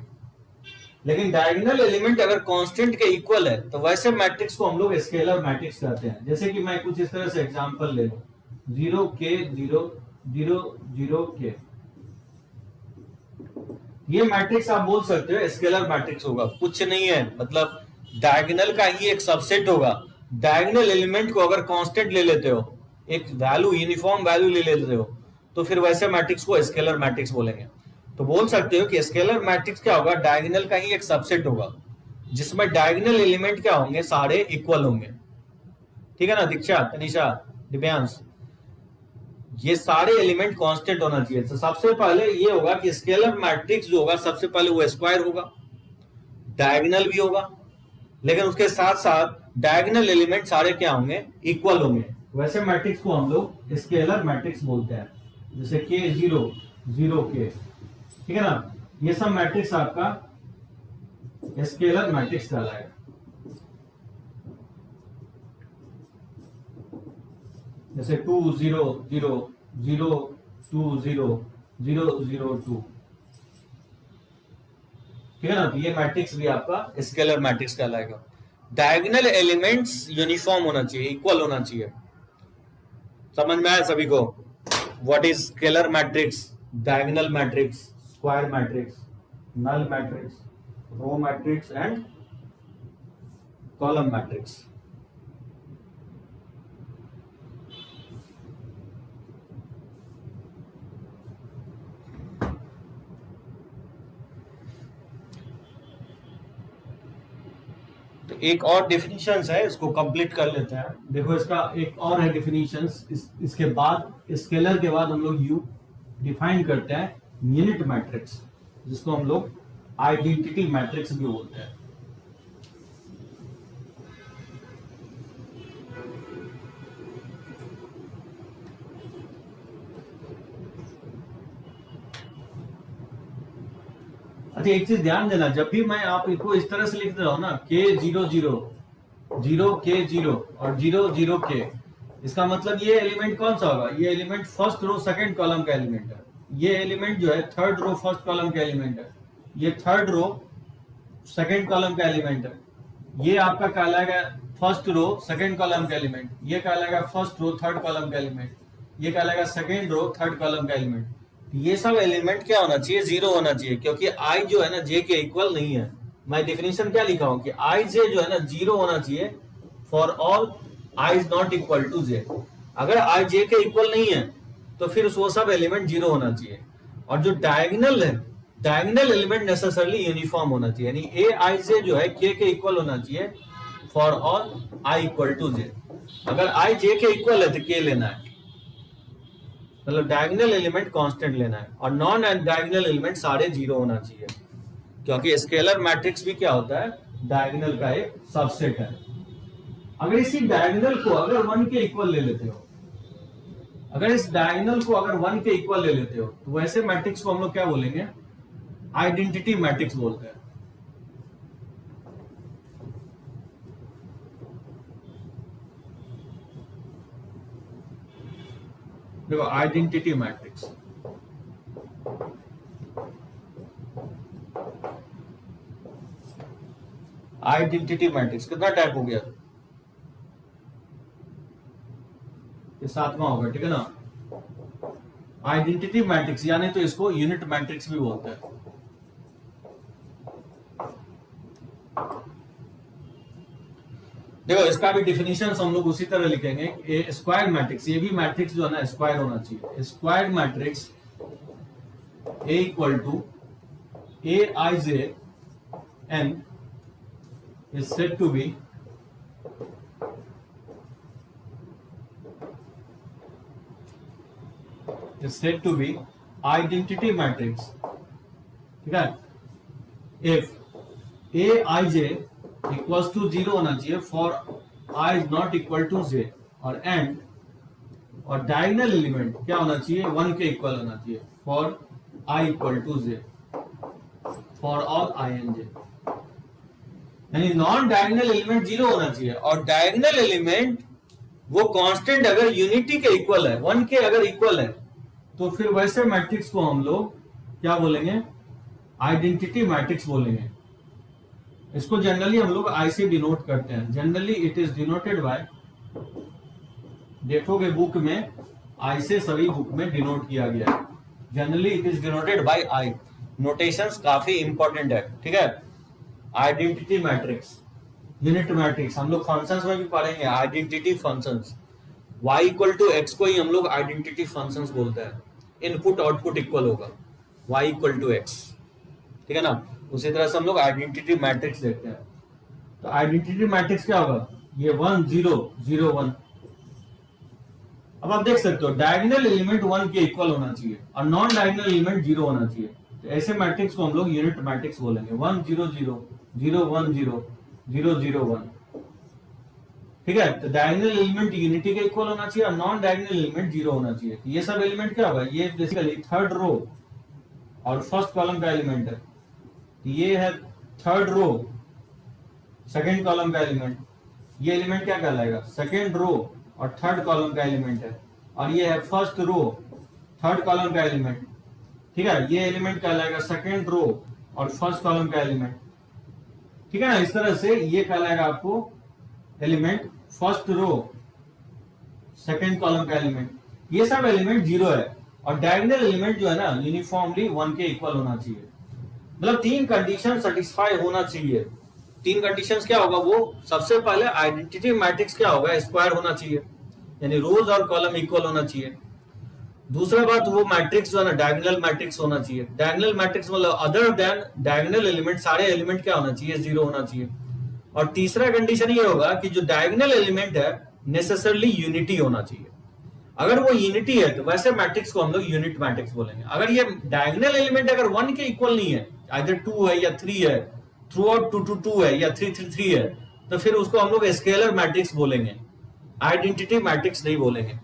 लेकिन diagonal element अगर कांस्टेंट के इक्वल है तो वैसे मैट्रिक्स को हम लोग स्केलर मैट्रिक्स कहते हैं। जैसे कि मैं कुछ इस तरह से एग्जांपल ले लूं, 0k 0 0 0 k, ये मैट्रिक्स आप बोल सकते हो स्केलर मैट्रिक्स होगा, कुछ नहीं है, मतलब डायगोनल का ही एक सबसेट होगा। डायगोनल एलिमेंट को अगर कांस्टेंट ले लेते हो, एक वैल्यू यूनिफॉर्म वैल्यू ले लेते हो, तो फिर वैसे मैट्रिक्स को स्केलर मैट्रिक्स बोलेंगे। तो बोल सकते हो कि स्केलर मैट्रिक्स क्या होगा? डायगोनल का ही एक सबसेट होगा जिसमें डायगोनल एलिमेंट क्या होंगे? सारे इक्वल होंगे, ठीक है ना। दीक्षा, तनिषा, दिव्यांश, ये सारे एलिमेंट कांस्टेंट होना चाहिए। तो सबसे पहले ये होगा कि स्केलर मैट्रिक्स जो होगा सबसे पहले वो स्क्वायर होगा, डायगोनल भी होगा, लेकिन उसके साथ साथ डायगोनल एलिमेंट सारे क्या होंगे? इक्वल होंगे। वैसे मैट्रिक्स को हम लोग स्केलर मैट्रिक्स बोलते हैं, जैसे k 0 0 k, ठीक है ना। ये सब मैट्रिक्स आपका स्केलर मैट्रिक्स कहलाएगा। जैसे 2 0 0 0 2 0 0 0 2, ठीक है ना। तो ये मैट्रिक्स भी आपका स्केलर मैट्रिक्स कहलाएगा। डायगोनल एलिमेंट्स यूनिफॉर्म होना चाहिए, इक्वल होना चाहिए। समझ में आया सभी को? What is scalar matrix, diagonal matrix, square matrix, null matrix, row matrix and column matrix. तो एक और डेफिनेशंस है, इसको कंप्लीट कर लेते हैं। देखो इसका एक और है डेफिनेशंस, इसके बाद स्केलर के बाद हम लोग यू डिफाइन करते हैं यूनिट मैट्रिक्स, जिसको हम लोग आइडेंटिटी मैट्रिक्स भी बोलते हैं। अच्छा, एक चीज ध्यान देना, जब भी मैं आप इनको इस तरह से लिख रहा हूं ना, k 0 0 0 k 0 और 0 0 k, इसका मतलब ये एलिमेंट कौन सा होगा? ये element first row second column का एलिमेंट है। ये एलिमेंट जो है थर्ड रो फर्स्ट कॉलम का एलिमेंट है। ये थर्ड रो सेकंड कॉलम का एलिमेंट है। ये आपका कहलाएगा फर्स्ट रो सेकंड कॉलम का एलिमेंट। ये कहलाएगा फर्स्ट रो थर्ड कॉलम का एलिमेंट। ये कहलाएगा सेकंड रो थर्ड कॉलम का एलिमेंट। ये सब एलिमेंट क्या होना चाहिए? जीरो होना चाहिए, क्योंकि आई जो है ना जे के इक्वल नहीं है। मैं डिफिनेशन क्या लिखा हूं कि आई जे जो है ना जीरो होना चाहिए for all I is not equal to J. अगर आई जे के इक्वल नहीं है तो फिर वो सब एलिमेंट जीरो होना चाहिए। और जो डायगोनल है, डायगोनल एलिमेंट नेसेसरली यूनिफॉर्म होना चाहिए, यानी ए आई जे जो है के इक्वल होना चाहिए for all I equal to J. अगर आई जे के इक्वल है तो के लेना है, मतलब डायगोनल एलिमेंट कांस्टेंट लेना है, और नॉन डायगोनल एलिमेंट सारे जीरो होना चाहिए, क्योंकि स्केलर मैट्रिक्स भी क्या होता है, डायगोनल का एक सबसेट है। अगर इसी डायगोनल को अगर 1 के इक्वल ले लेते हो, अगर इस डायगोनल को अगर 1 के इक्वल ले लेते हो तो वैसे मैट्रिक्स को हम लोग क्या बोलेंगे, आइडेंटिटी मैट्रिक्स बोलते हैं। देखो आइडेंटिटी मैट्रिक्स, आइडेंटिटी मैट्रिक्स कितना टाइप हो गया, ये 7वां होगा, ठीक है ना। आइडेंटिटी मैट्रिक्स यानी तो इसको यूनिट मैट्रिक्स भी बोलते हैं। देखो इसका भी डिफिनेशन हम लोग उसी तरह लिखेंगे, ए स्क्वायर मैट्रिक्स, ये भी मैट्रिक्स जो है ना स्क्वायर होना चाहिए। Square matrix A equal to A I j n is said to be identity matrix, ठीक है। if a I j equals to 0 होना चाहिए for I is not equal to j, और and और डायगोनल एलिमेंट क्या होना चाहिए, 1 के इक्वल होना चाहिए for I equal to j for all I and j, यानी नॉन डायगोनल एलिमेंट जीरो होना चाहिए, और डायगोनल एलिमेंट वो कांस्टेंट अगर यूनिटी के इक्वल है, 1 के अगर इक्वल है, तो फिर वैसे मैट्रिक्स को हम लोग क्या बोलेंगे, आइडेंटिटी मैट्रिक्स बोलेंगे। इसको जनरली हम लोग आई से डिनोट करते हैं। Generally it is denoted by, देखोगे बुक में आई से सभी बुक में डिनोट किया गया है। Generally it is denoted by I. Notations काफी इंपॉर्टेंट है, ठीक है। आइडेंटिटी मैट्रिक्स, यूनिट मैट्रिक्स हम लोग फंक्शंस में भी पढ़ेंगे, identity functions. y equal to x को ही हम लोग आइडेंटिटी फंक्शंस बोलते हैं। इनपुट आउटपुट इक्वल होगा y इक्वल टू एक्स, ठीक है ना। उसी तरह से हम लोग आइडेंटिटी मैट्रिक्स देखते हैं। तो आइडेंटिटी मैट्रिक्स क्या होगा, ये 1 0 0 1। अब आप देख सकते हो डायगोनल एलिमेंट 1 के इक्वल होना चाहिए और नॉन डायगोनल एलिमेंट 0 होना चाहिए। तो ऐसे मैट्रिक्स को हम लोग यूनिट मैट्रिक्स बोलेंगे। 1 0 0 0 1 0 0 0 1, ठीक है। तो डायगोनल एलिमेंट यूनिटी के इक्वल होना चाहिए और नॉन डायगोनल एलिमेंट 0 होना चाहिए। तो ये सब एलिमेंट क्या होगा, ये बेसिकली थर्ड रो और फर्स्ट कॉलम का एलिमेंट है। तो ये है थर्ड रो सेकंड कॉलम का एलिमेंट, ये एलिमेंट क्या कहलाएगा, सेकंड रो और थर्ड कॉलम का एलिमेंट है। और ये है फर्स्ट रो थर्ड कॉलम का एलिमेंट, ठीक है। ये एलिमेंट कहलाएगा सेकंड रो और फर्स्ट कॉलम का एलिमेंट, ठीक है ना। इस तरह से ये कहलाएगा आपको element first row second column का एलिमेंट। ये सब एलिमेंट 0 है और डायगोनल एलिमेंट जो है ना यूनिफॉर्मली 1 के इक्वल होना चाहिए। मतलब 3 कंडीशन सेटिस्फाई होना चाहिए। 3 कंडीशंस क्या होगा, वो सबसे पहले आइडेंटिटी मैट्रिक्स क्या होगा, स्क्वायर होना चाहिए, यानी रोज और कॉलम इक्वल होना चाहिए। दूसरा बात, वो मैट्रिक्स जो है ना डायगोनल मैट्रिक्स होना चाहिए। डायगोनल मैट्रिक्स मतलब अदर देन डायगोनल एलिमेंट, सारे एलिमेंट क्या होना चाहिए, 0 होना चाहिए। और तीसरा कंडीशन ये होगा कि जो डायगोनल एलिमेंट है नेसेसरली यूनिटी होना चाहिए। अगर वो यूनिटी है तो वैसे मैट्रिक्स को हम लोग यूनिट मैट्रिक्स बोलेंगे। अगर ये डायगोनल एलिमेंट अगर 1 के इक्वल नहीं है, आइदर 2 है या 3 है, थ्रू आउट 2 2 2 है या 3 3 3 है, तो फिर उसको हम लोग स्केलर मैट्रिक्स बोलेंगे, आइडेंटिटी मैट्रिक्स नहीं बोलेंगे।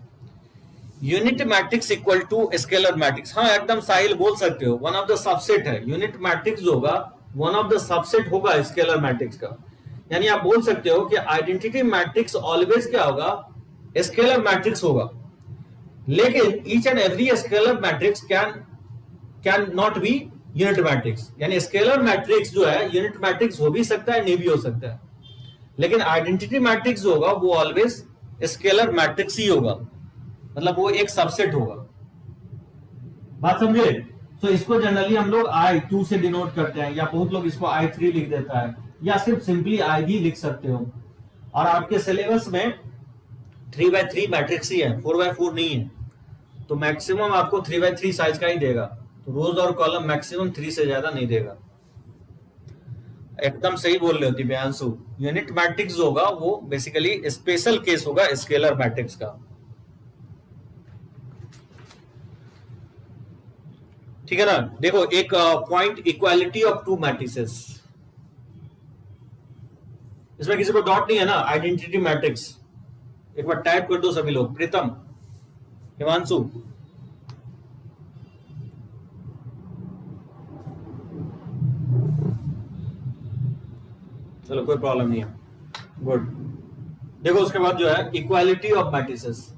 Unit matrix equal to scalar matrix, हाँ एकदम साहिल बोल सकते हो, वन ऑफ द सबसेट है। यूनिट मैट्रिक्स होगा वन ऑफ द सबसेट होगा स्केलर मैट्रिक्स का। यानी आप बोल सकते हो कि आइडेंटिटी मैट्रिक्स ऑलवेज क्या होगा, स्केलर मैट्रिक्स होगा। लेकिन each and every scalar matrix can not B unit matrix. यानी स्केलर मैट्रिक्स जो है यूनिट मैट्रिक्स हो भी सकता है, नहीं भी हो सकता है। लेकिन आइडेंटिटी मैट्रिक्स जो होगा वो ऑलवेज स्केलर मैट्रिक्स ही होगा, मतलब वो एक सबसेट होगा। बात समझे। तो इसको जनरली हम लोग I2 से डिनोट करते हैं, या बहुत लोग इसको I3 लिख देता है, या सिर्फ सिंपली I भी लिख सकते हो। और आपके सिलेबस में 3x3 मैट्रिक्स ही है, 4x4 नहीं है, तो मैक्सिमम आपको 3x3 साइज का ही देगा। तो रोज और कॉलम मैक्सिमम 3 से ज्यादा नहीं देगा। एकदम सही बोल रहे हो दिव्यांशु, यूनिट मैट्रिक्स होगा वो बेसिकली स्पेशल केस होगा स्केलर मैट्रिक्स का। ठीक है ना। देखो एक point, equality of to matrices, इसमें किसी को डॉट नहीं है ना, आइडेंटिटी मैट्रिक्स। एक बार टाइप कर दो सभी लोग, प्रीतम, हिमांशु। चलो कोई प्रॉब्लम नहीं है, गुड। देखो उसके बाद जो है इक्वालिटी ऑफ मैट्रिसेस।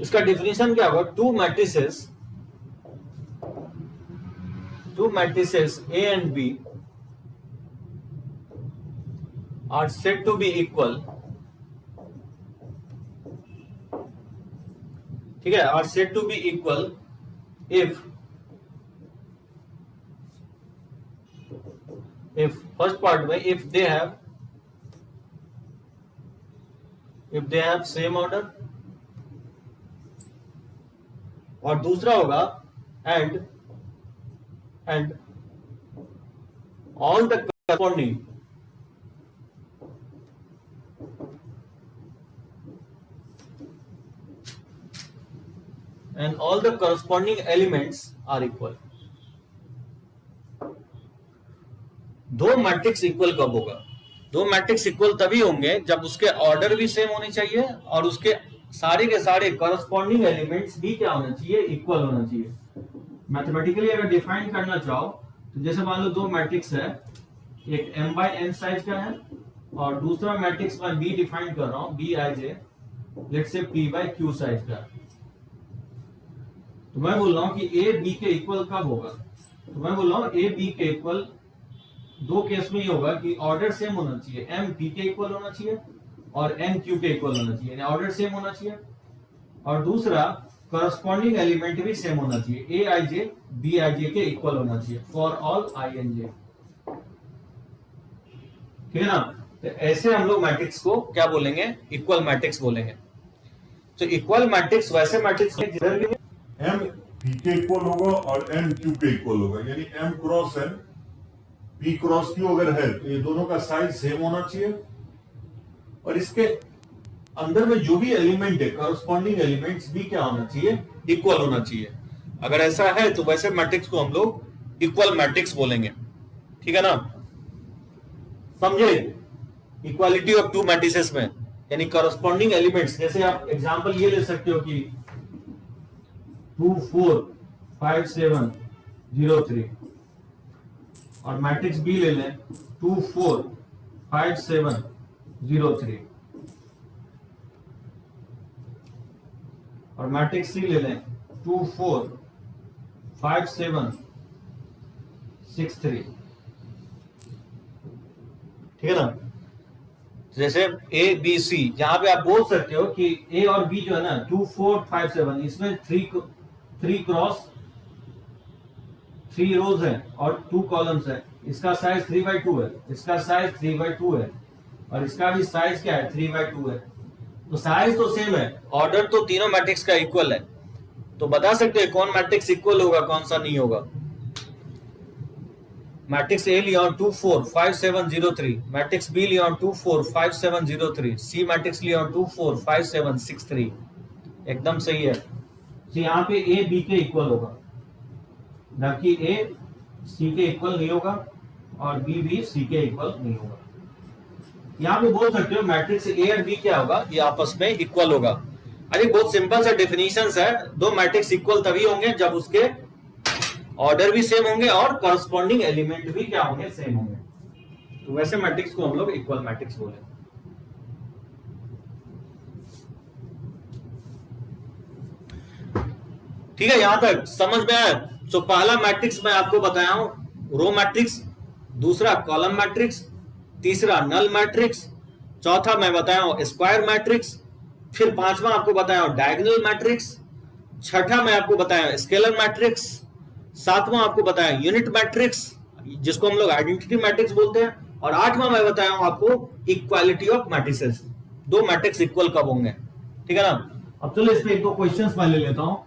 इसका डिफिनेशन क्या होगा? To matrices A and B are said to be equal, ठीक है, are said to be equal if first part में if they have same order, और दूसरा होगा and all the corresponding elements are equal। दो matrix equal कब होगा? दो मैट्रिक्स इक्वल तभी होंगे जब उसके ऑर्डर भी सेम होने चाहिए और उसके सारे के सारे करस्पॉन्डिंग एलिमेंट्स भी क्या होना चाहिए? इक्वल होना चाहिए। मैथमेटिकली अगर डिफाइन करना चाहो तो जैसे मान लो दो मैट्रिक्स है, एक m/n साइज का है और दूसरा मैट्रिक्स मैं B डिफाइन कर रहा हूं, Bij, let's say P/Q size का। तो मैं बोल रहा हूं कि A B के इक्वल कब होगा? तो मैं बोल रहा हूं A B के इक्वल दो केस में ही होगा कि ऑर्डर सेम होना चाहिए, M P के इक्वल होना चाहिए और N Q के इक्वल होना चाहिए, यानी ऑर्डर सेम होना चाहिए। और दूसरा करस्पॉन्डिंग एलिमेंट भी सेम होना चाहिए, Aij Bij के इक्वल होना चाहिए फॉर ऑल Ij। ठीक है ना। तो ऐसे हम लोग मैट्रिक्स को क्या बोलेंगे? इक्वल मैट्रिक्स बोलेंगे। तो इक्वल मैट्रिक्स वैसे मैट्रिक्स है जिधर भी M P के इक्वल होगा और N Q के इक्वल होगा, यानी M cross N P cross Q अगर है तो ये दोनों का साइज सेम होना चाहिए और इसके अंदर में जो भी एलिमेंट है करस्पॉन्डिंग एलिमेंट्स भी क्या होना चाहिए? इक्वल होना चाहिए। अगर ऐसा है तो वैसे मैट्रिक्स को हम लोग इक्वल मैट्रिक्स बोलेंगे। ठीक है ना, समझे? इक्वालिटी ऑफ टू मैट्रिसेस में यानी करस्पॉन्डिंग एलिमेंट्स, जैसे आप एग्जांपल ये ले सकते हो कि 2 4 5 7 0 3 और मैट्रिक्स बी ले लें 2 4 5 7 0 3 और मैट्रिक्स सी ले लें 2 4 5 7 6 3। ठीक है ना। जैसे A B C, जहां पे आप बोल सकते हो कि A और B जो है ना 2 4 5 7, इसमें 3 क्रॉस 3 रोज है और 2 कॉलम्स है, इसका साइज 3/2 है, इसका साइज 3/2 है और इसका भी साइज क्या है? 3/2 है। तो साइज तो सेम है, ऑर्डर तो तीनों मैट्रिक्स का इक्वल है। तो बता सकते हैं कौन मैट्रिक्स इक्वल होगा, कौन सा नहीं होगा। मैट्रिक्स ए लिया 2 4 5 7 0 3, मैट्रिक्स बी लिया 2 4 5 7 0 3, सी मैट्रिक्स लिया 2 4 5 7 6 3। एकदम सही है। तो यहाँ पे ए बी के इक्वल होगा, जबकि ए सी के इक्वल नहीं होगा और बी भी सी के इक्वल नहीं होगा। यहाँ पे बोल सकते हो मैट्रिक्स ए और बी क्या होगा? ये आपस में इक्वल होगा। अरे बहुत सिंपल सा डेफिनेशन है, दो मैट्रिक्स इक्वल तभी होंगे जब उसके ऑर्डर भी सेम होंगे और करस्पॉन्डिंग एलिमेंट भी क्या होंगे? सेम होंगे। तो वैसे मैट्रिक्स को हम लोग इक्वल मैट्रिक्स बोले। ठीक है, यहां तक समझ में आया? सो पहला मैट्रिक्स मैं आपको बताया हूं रो मैट्रिक्स, दूसरा कॉलम मैट्रिक्स, तीसरा नल मैट्रिक्स, चौथा मैं बताया हूं स्क्वायर मैट्रिक्स, फिर पांचवा आपको बताया हूं डायगोनल मैट्रिक्स, छठा मैं आपको बताया स्केलर मैट्रिक्स, सातवां आपको बताया यूनिट मैट्रिक्स जिसको हम लोग आइडेंटिटी मैट्रिक्स बोलते हैं, और आठवां मैं बताया हूं आपको इक्वालिटी ऑफ मैट्रिसेस, दो मैट्रिक्स इक्वल कब होंगे, ठीक है ना। अब चलो इस पे एक दो क्वेश्चंस मैं ले लेता हूं।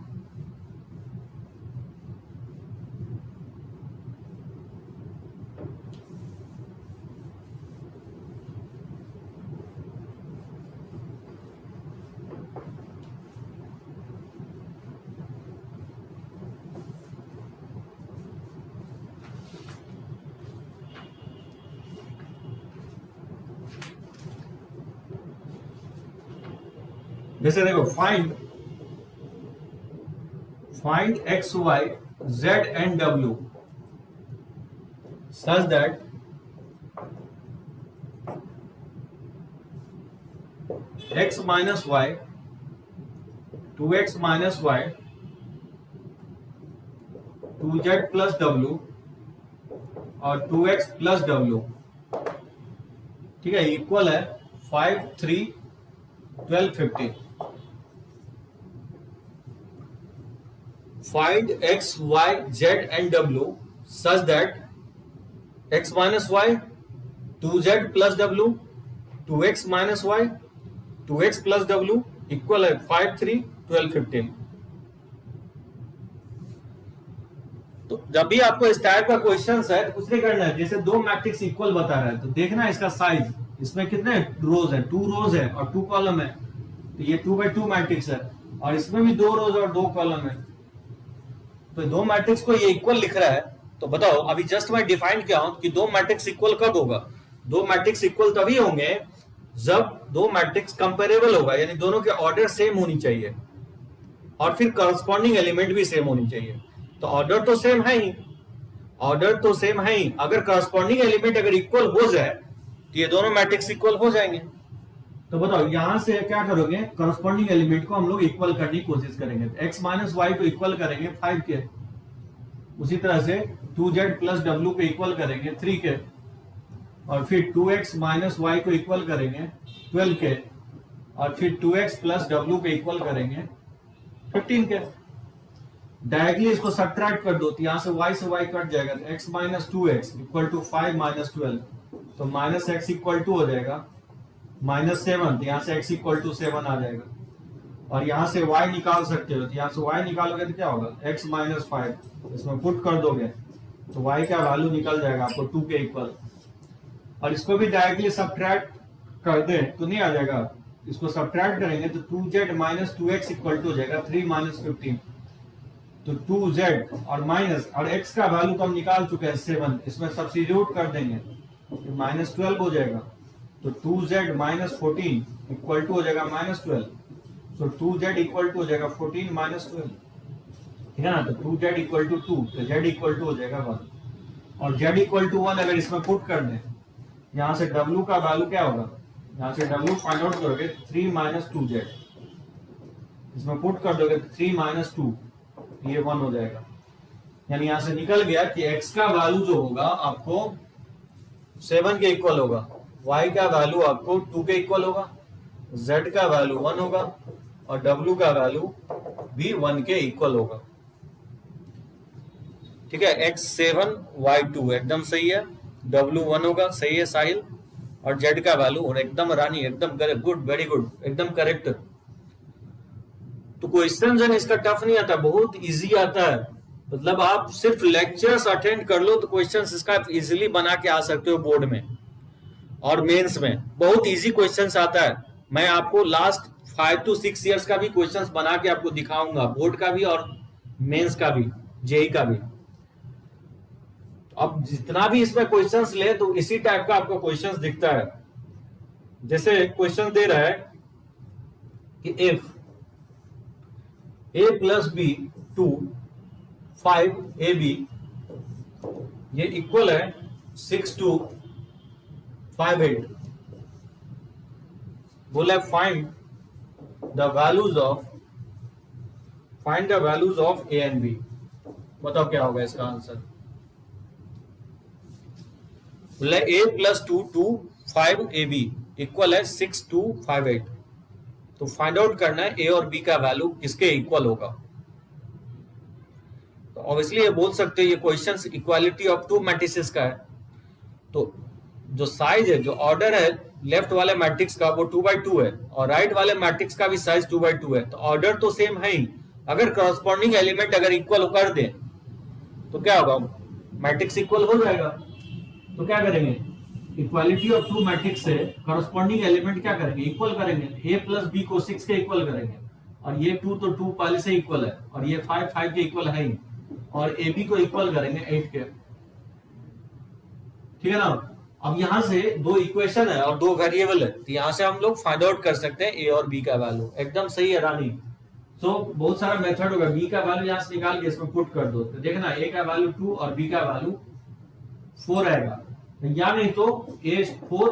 जैसे देखो find x y z and डब्ल्यू such that x minus y 2x minus y 2z plus डब्ल्यू और 2x प्लस डब्ल्यू, ठीक है, इक्वल है 5 3 12 15। Find x, y, z and w such that x minus y 2z plus w 2x minus y 2x plus w equal है 5 3 12 15। तो जब भी आपको इस टाइप का क्वेश्चन है तो कुछ नहीं करना है, जैसे दो मैट्रिक्स इक्वल बता रहा है तो देखना है इसका साइज, इसमें कितने रोज है, 2 रोज है और 2 कॉलम है, तो ये 2 by 2 मैट्रिक्स है, और इसमें भी 2 रोज और 2 कॉलम है, तो दो मैट्रिक्स को ये इक्वल लिख रहा है। तो बताओ अभी जस्ट मैं डिफाइन किया हूं कि दो मैट्रिक्स इक्वल कब होगा, दो मैट्रिक्स इक्वल तभी होंगे जब दो मैट्रिक्स कंपेरेबल होगा, यानी दोनों के ऑर्डर सेम होनी चाहिए और फिर करस्पॉन्डिंग एलिमेंट भी सेम होनी चाहिए। तो ऑर्डर तो सेम है ही, ऑर्डर तो सेम है ही, अगर करस्पॉन्डिंग एलिमेंट अगर इक्वल हो जाए तो ये दोनों मैट्रिक्स इक्वल हो जाएंगे। तो बताओ यहां से क्या करोगे, करस्पॉन्डिंग एलिमेंट को हम लोग इक्वल करने की कोशिश करेंगे, तो x माइनस वाई को इक्वल करेंगे 5 के, उसी तरह से 2z प्लस डब्ल्यू को इक्वल करेंगे 3 के, और फिर 2x माइनस वाई को इक्वल करेंगे 12 के, और फिर 2x प्लस डब्ल्यू को इक्वल करेंगे 15 के। डायरेक्टली इसको सब्ट्रैक्ट कर दो तो यहां से y कट जाएगा, तो x minus 2x equal to 5 minus 12, तो माइनस x इक्वल टू हो जाएगा -7, तो यहाँ से x इक्वल टू 7 आ जाएगा, और यहाँ से y निकाल सकते हो, तो यहाँ से y निकालोगे तो क्या होगा x माइनस 5, इसमें पुट कर दोगे तो y का वैल्यू निकल जाएगा आपको 2 के इक्वल। और इसको भी डायरेक्टली सब्ट्रैक्ट कर दे तो नहीं आ जाएगा, इसको सब्ट्रैक्ट करेंगे तो 2z minus 2x equal to हो जाएगा 3 माइनस 15, तो 2z और माइनस और x का वैल्यू तो हम निकाल चुके हैं 7, इसमें सब्स्टिट्यूट कर देंगे तो -12 हो जाएगा, तो 2z माइनस 14 इक्वल टू हो जाएगा -12, तो 2z इक्वल टू हो जाएगा 14 माइनस 12, ठीक है ना। तो 2z इक्वल टू 2, तो z इक्वल टू हो जाएगा 1, और z इक्वल टू 1 अगर इसमें पुट कर दें, यहाँ से w का वैल्यू क्या होगा, यहाँ से w फाइंड आउट करोगे 3 माइनस 2z, इसमें पुट कर दोगे 3 माइनस 2, ये 1 हो जाएगा, यानी यहाँ से निकल गया कि x का वैल्यू जो होगा आपको 7 के इक्वल होगा, y का वैल्यू आपको 2 के इक्वल होगा, z का वैल्यू 1 होगा और w का वैल्यू भी 1 के इक्वल होगा, ठीक है। x 7 y 2 एकदम सही है, w 1 होगा, सही है साहिल, और z का वैल्यू और एकदम रानी, एकदम गुड, वेरी गुड, एकदम करेक्ट। तो क्वेश्चन इसका टफ नहीं आता, बहुत इजी आता है, मतलब आप सिर्फ लेक्चर्स अटेंड कर लो तो क्वेश्चंस इसका इजीली बना के आ सकते हो बोर्ड में और मेंस में, बहुत इजी क्वेश्चंस आता है। मैं आपको लास्ट 5 to 6 इयर्स का भी क्वेश्चंस बना के आपको दिखाऊंगा, बोर्ड का भी और मेंस का भी, जेई का भी। अब जितना भी इसमें क्वेश्चंस ले तो इसी टाइप का आपको क्वेश्चंस दिखता है। जैसे क्वेश्चन दे रहा है कि if a plus B 2 5ab ये इक्वल है 6 to 5 8, बोला find the values of a and b। बताओ क्या होगा इसका आंसर। बोला a प्लस 2 5 ab इक्वल है 6 2 5 8। तो फाइंड आउट करना है a और b का वैल्यू किसके इक्वल होगा। तो ऑब्वियसली ये बोल सकते हैं ये question equality of to matrices का है। तो जो साइज है, जो ऑर्डर है लेफ्ट वाले मैट्रिक्स का वो 2/2 है और राइट वाले मैट्रिक्स का भी साइज 2/2 है। तो ऑर्डर तो सेम है ही। अगर करस्पॉन्डिंग एलिमेंट अगर इक्वल कर दें तो क्या होगा, मैट्रिक्स इक्वल हो जाएगा। तो क्या करेंगे, इक्वालिटी ऑफ टू मैट्रिक्स से करस्पॉन्डिंग एलिमेंट क्या करेंगे, इक्वल करेंगे। a प्लस बी को 6 के इक्वल करेंगे और ये 2 तो 2 पहले से इक्वल है और ये 5 5 के इक्वल है ही, और ए बी को इक्वल करेंगे 8 के। ठीक है ना। अब यहां से दो इक्वेशन है और दो वेरिएबल है, तो यहां से हम लोग फाइंड आउट कर सकते हैं ए और बी का वैल्यू। एकदम सही है रानी। तो बहुत सारा मेथड होगा, बी का वैल्यू यहां से निकाल के इसमें पुट कर दो, तो देखना ए का वैल्यू 2 और बी का वैल्यू 4 आएगा, या नहीं तो ए 4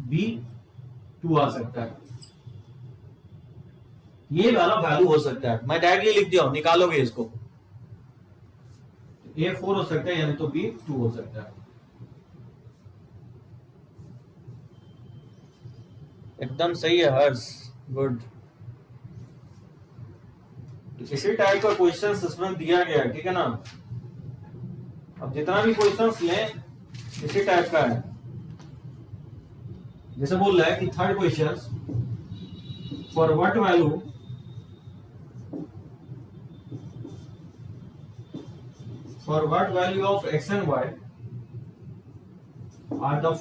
बी 2 आ सकता है। ये वाला वैल्यू हो सकता है, मैं डायरेक्टली लिख दिया हूं, निकालोगे इसको। ए 4 हो सकता है यानी तो बी 2 हो सकता है। एकदम सही है हर्ष, गुड। इसी टाइप का क्वेश्चन इसमें दिया गया है, ठीक है ना। अब जितना भी क्वेश्चंस लें इसी टाइप का है। जैसे बोल रहा है कि third question, for what value of x and y are the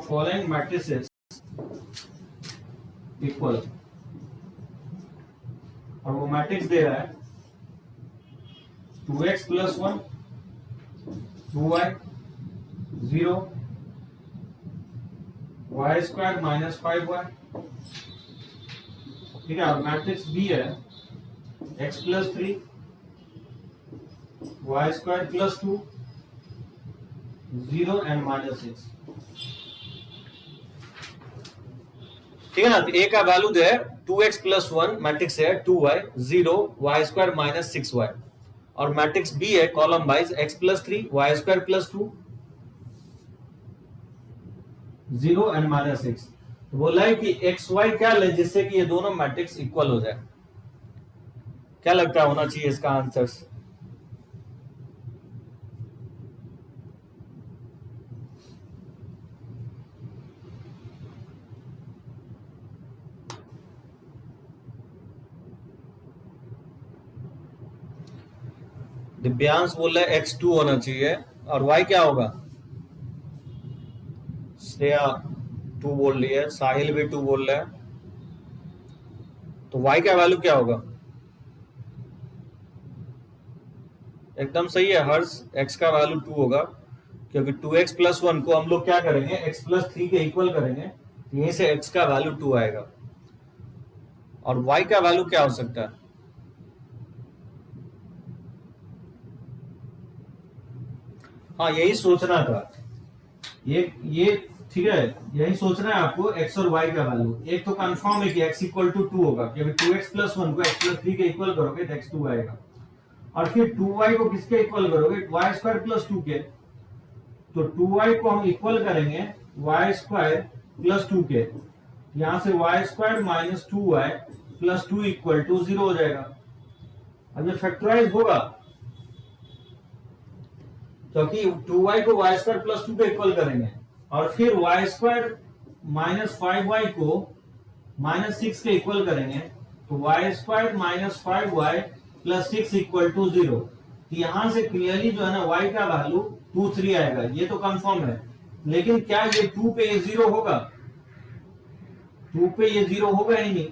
following matrices equal. और वो मैट्रिक्स दे रहा है 2x plus 1 2y 0 y square minus 5y। ठीक है। और मैट्रिक्स बी है x plus 3 y square plus 2 0 and minus 6। ठीक है ना। तो a का वैल्यू दे 2x प्लस 1, मैट्रिक्स है 2y 0 y square minus 6y, और मैट्रिक्स बी है column wise x plus 3 y square plus 2 0 and minus 6। तो बोला है कि एक्स वाई क्या ले जिससे कि ये दोनों मैट्रिक्स इक्वल हो जाए। क्या लगता है होना चाहिए इसका आंसर। दिव्यांश बोल रहा है x2 होना चाहिए, और y क्या होगा, श्रेया 2 बोल रही है, साहिल भी 2 बोल रहा है। तो y का वैल्यू क्या होगा, एकदम सही है हर्ष, x का वैल्यू 2 होगा, क्योंकि 2x प्लस 1 को हम लोग क्या करेंगे x प्लस 3 के इक्वल करेंगे, यहीं से x का वैल्यू 2 आएगा। और y का वैल्यू क्या हो सकता है, हाँ यही सोचना था, ये ठीक है, यही सोचना है आपको x और y का वैल्यू। एक तो कंफर्म है कि x इक्वल टू 2 होगा, क्योंकि 2x प्लस 1 को x प्लस 3 के इक्वल करोगे तो x 2 आएगा, और फिर 2y को किसके इक्वल करोगे, y स्क्वायर प्लस 2 के। तो 2y को हम इक्वल करेंगे y स्क्वायर प्लस 2 के, यहां से y square minus 2y plus 2 equal to 0 हो जाएगा। अब ये फैक्टराइज होगा क्योंकि 2y को y स्क्वायर प्लस 2 पे इक्वल करेंगे, और फिर y स्क्वायर माइनस 5y को माइनस 6 के इक्वल करेंगे, तो y square minus 5y plus 6 equal to 0। तो यहां से क्लियरली जो है ना y का वैल्यू 2 3 आएगा, ये तो कंफर्म है। लेकिन क्या ये 2 पे ये 0 होगा, 2 पे ये 0 होगा ही नहीं।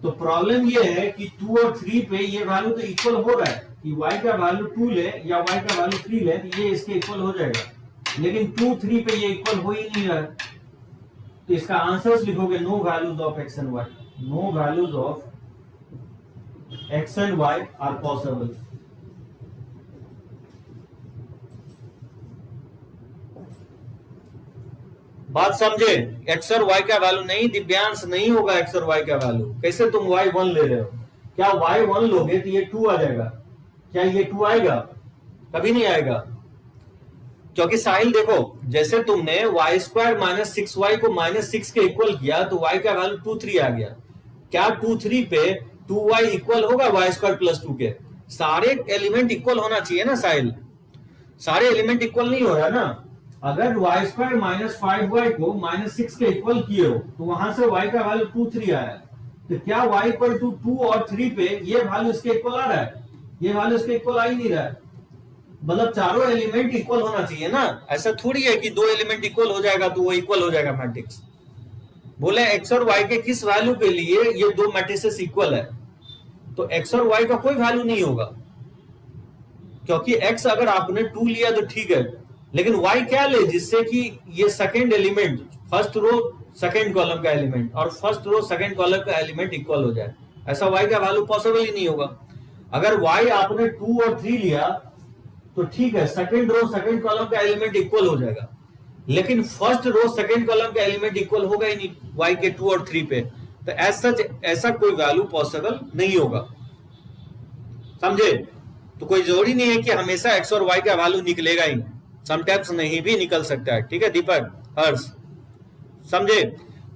तो प्रॉब्लम ये है कि 2 और 3 पे ये वैल्यू तो इक्वल हो रहा है कि y का वैल्यू 2 ले या y का वैल्यू 3 ले तो ये इसके इक्वल हो जाएगा, लेकिन 2 3 पे ये इक्वल हो ही नहीं रहा है। तो इसका आंसर लिखोगे no values of x and y, no values of x and y are possible. बात समझे? एक्स और वाई का वैल्यू नहीं दिव्यांश, नहीं होगा एक्स और वाई का वैल्यू। कैसे तुम y1 ले रहे हो? क्या y1 लोगे तो ये 2 आ जाएगा? क्या ये 2 आएगा? कभी नहीं आएगा। क्योंकि साहिल देखो, जैसे तुमने y² माइनस 6y को माइनस 6 के इक्वल किया तो y का वैल्यू 2 3 आ गया। क्या 2 3 पे 2y इक्वल होगा y² प्लस 2 के? सारे एलिमेंट इक्वल होना चाहिए ना साहिल, सारे एलिमेंट इक्वल नहीं हो रहा ना। अगर y² माइनस 5y को माइनस 6 के इक्वल किए हो तो वहां से y का वैल्यू 2 3 आया, तो क्या y इक्वल टू 2 और 3 पे ये वैल्यू इसके इक्वल आ रहा है? ये वैल्यू इसके इक्वल आ ही नहीं रहा है। मतलब चारों एलिमेंट इक्वल होना चाहिए ना। ऐसा थोड़ी है कि 2 एलिमेंट इक्वल हो जाएगा तो वो इक्वल हो जाएगा मैट्रिक्स। बोले एक्स और वाई के किस वैल्यू के लिए ये 2 मैट्रिसेस इक्वल है, तो एक्स और वाई का कोई वैल्यू नहीं होगा, क्योंकि एक्स अगर आपने 2 लिया तो ठीक है, लेकिन वाई क्या ले जिससे कि ये second element first row second column का एलिमेंट और फर्स्ट रो सेकंड कॉलम का एलिमेंट इक्वल हो जाए। ऐसा वाई का वैल्यू पॉसिबल ही नहीं होगा। अगर वाई आपने 2 और 3 लिया तो ठीक है, सेकंड रो सेकंड कॉलम का एलिमेंट इक्वल हो जाएगा, लेकिन फर्स्ट रो सेकंड कॉलम का एलिमेंट इक्वल होगा ही नहीं वाई के 2 और 3 पे। तो ऐसा कोई वैल्यू पॉसिबल नहीं होगा, समझे? तो कोई जरूरी नहीं है कि हमेशा एक्स और वाई का वैल्यू निकलेगा ही, समटाइम्स नहीं भी निकल सकता है। ठीक है दीपक, हर्ष, समझे?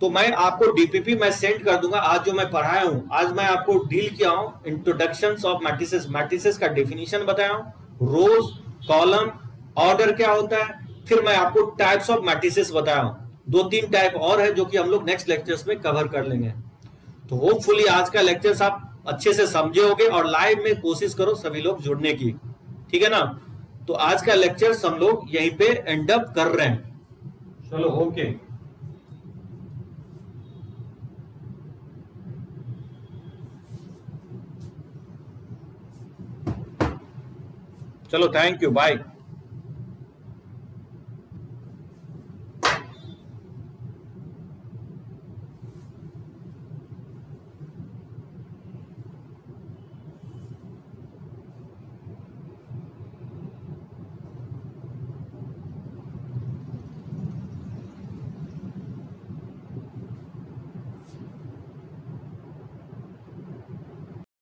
तो मैं आपको डीपीपी मैं सेंड कर दूंगा। आज जो मैं पढ़ाया हूं, आज मैं आपको डील किया हूं इंट्रोडक्शंस ऑफ मैट्रिसेस, मैट्रिसेस का डेफिनेशन बताया हूं, रोज कॉलम ऑर्डर क्या होता है, फिर मैं आपको टाइप्स ऑफ मैट्रिसेस बताया हूं। 2-3 टाइप और है जो कि हम लोग नेक्स्ट लेक्चर्स में कवर कर लेंगे। तो होपफुली आज का लेक्चर्स आप अच्छे से समझे होगे और लाइव में कोशिश करो सभी लोग जुड़ने की, ठीक है ना? तो आज का लेक्चर्स हम लोग यहीं पे एंड अप कर रहे हैं। चलो ओके, चलो थैंक यू, बाय।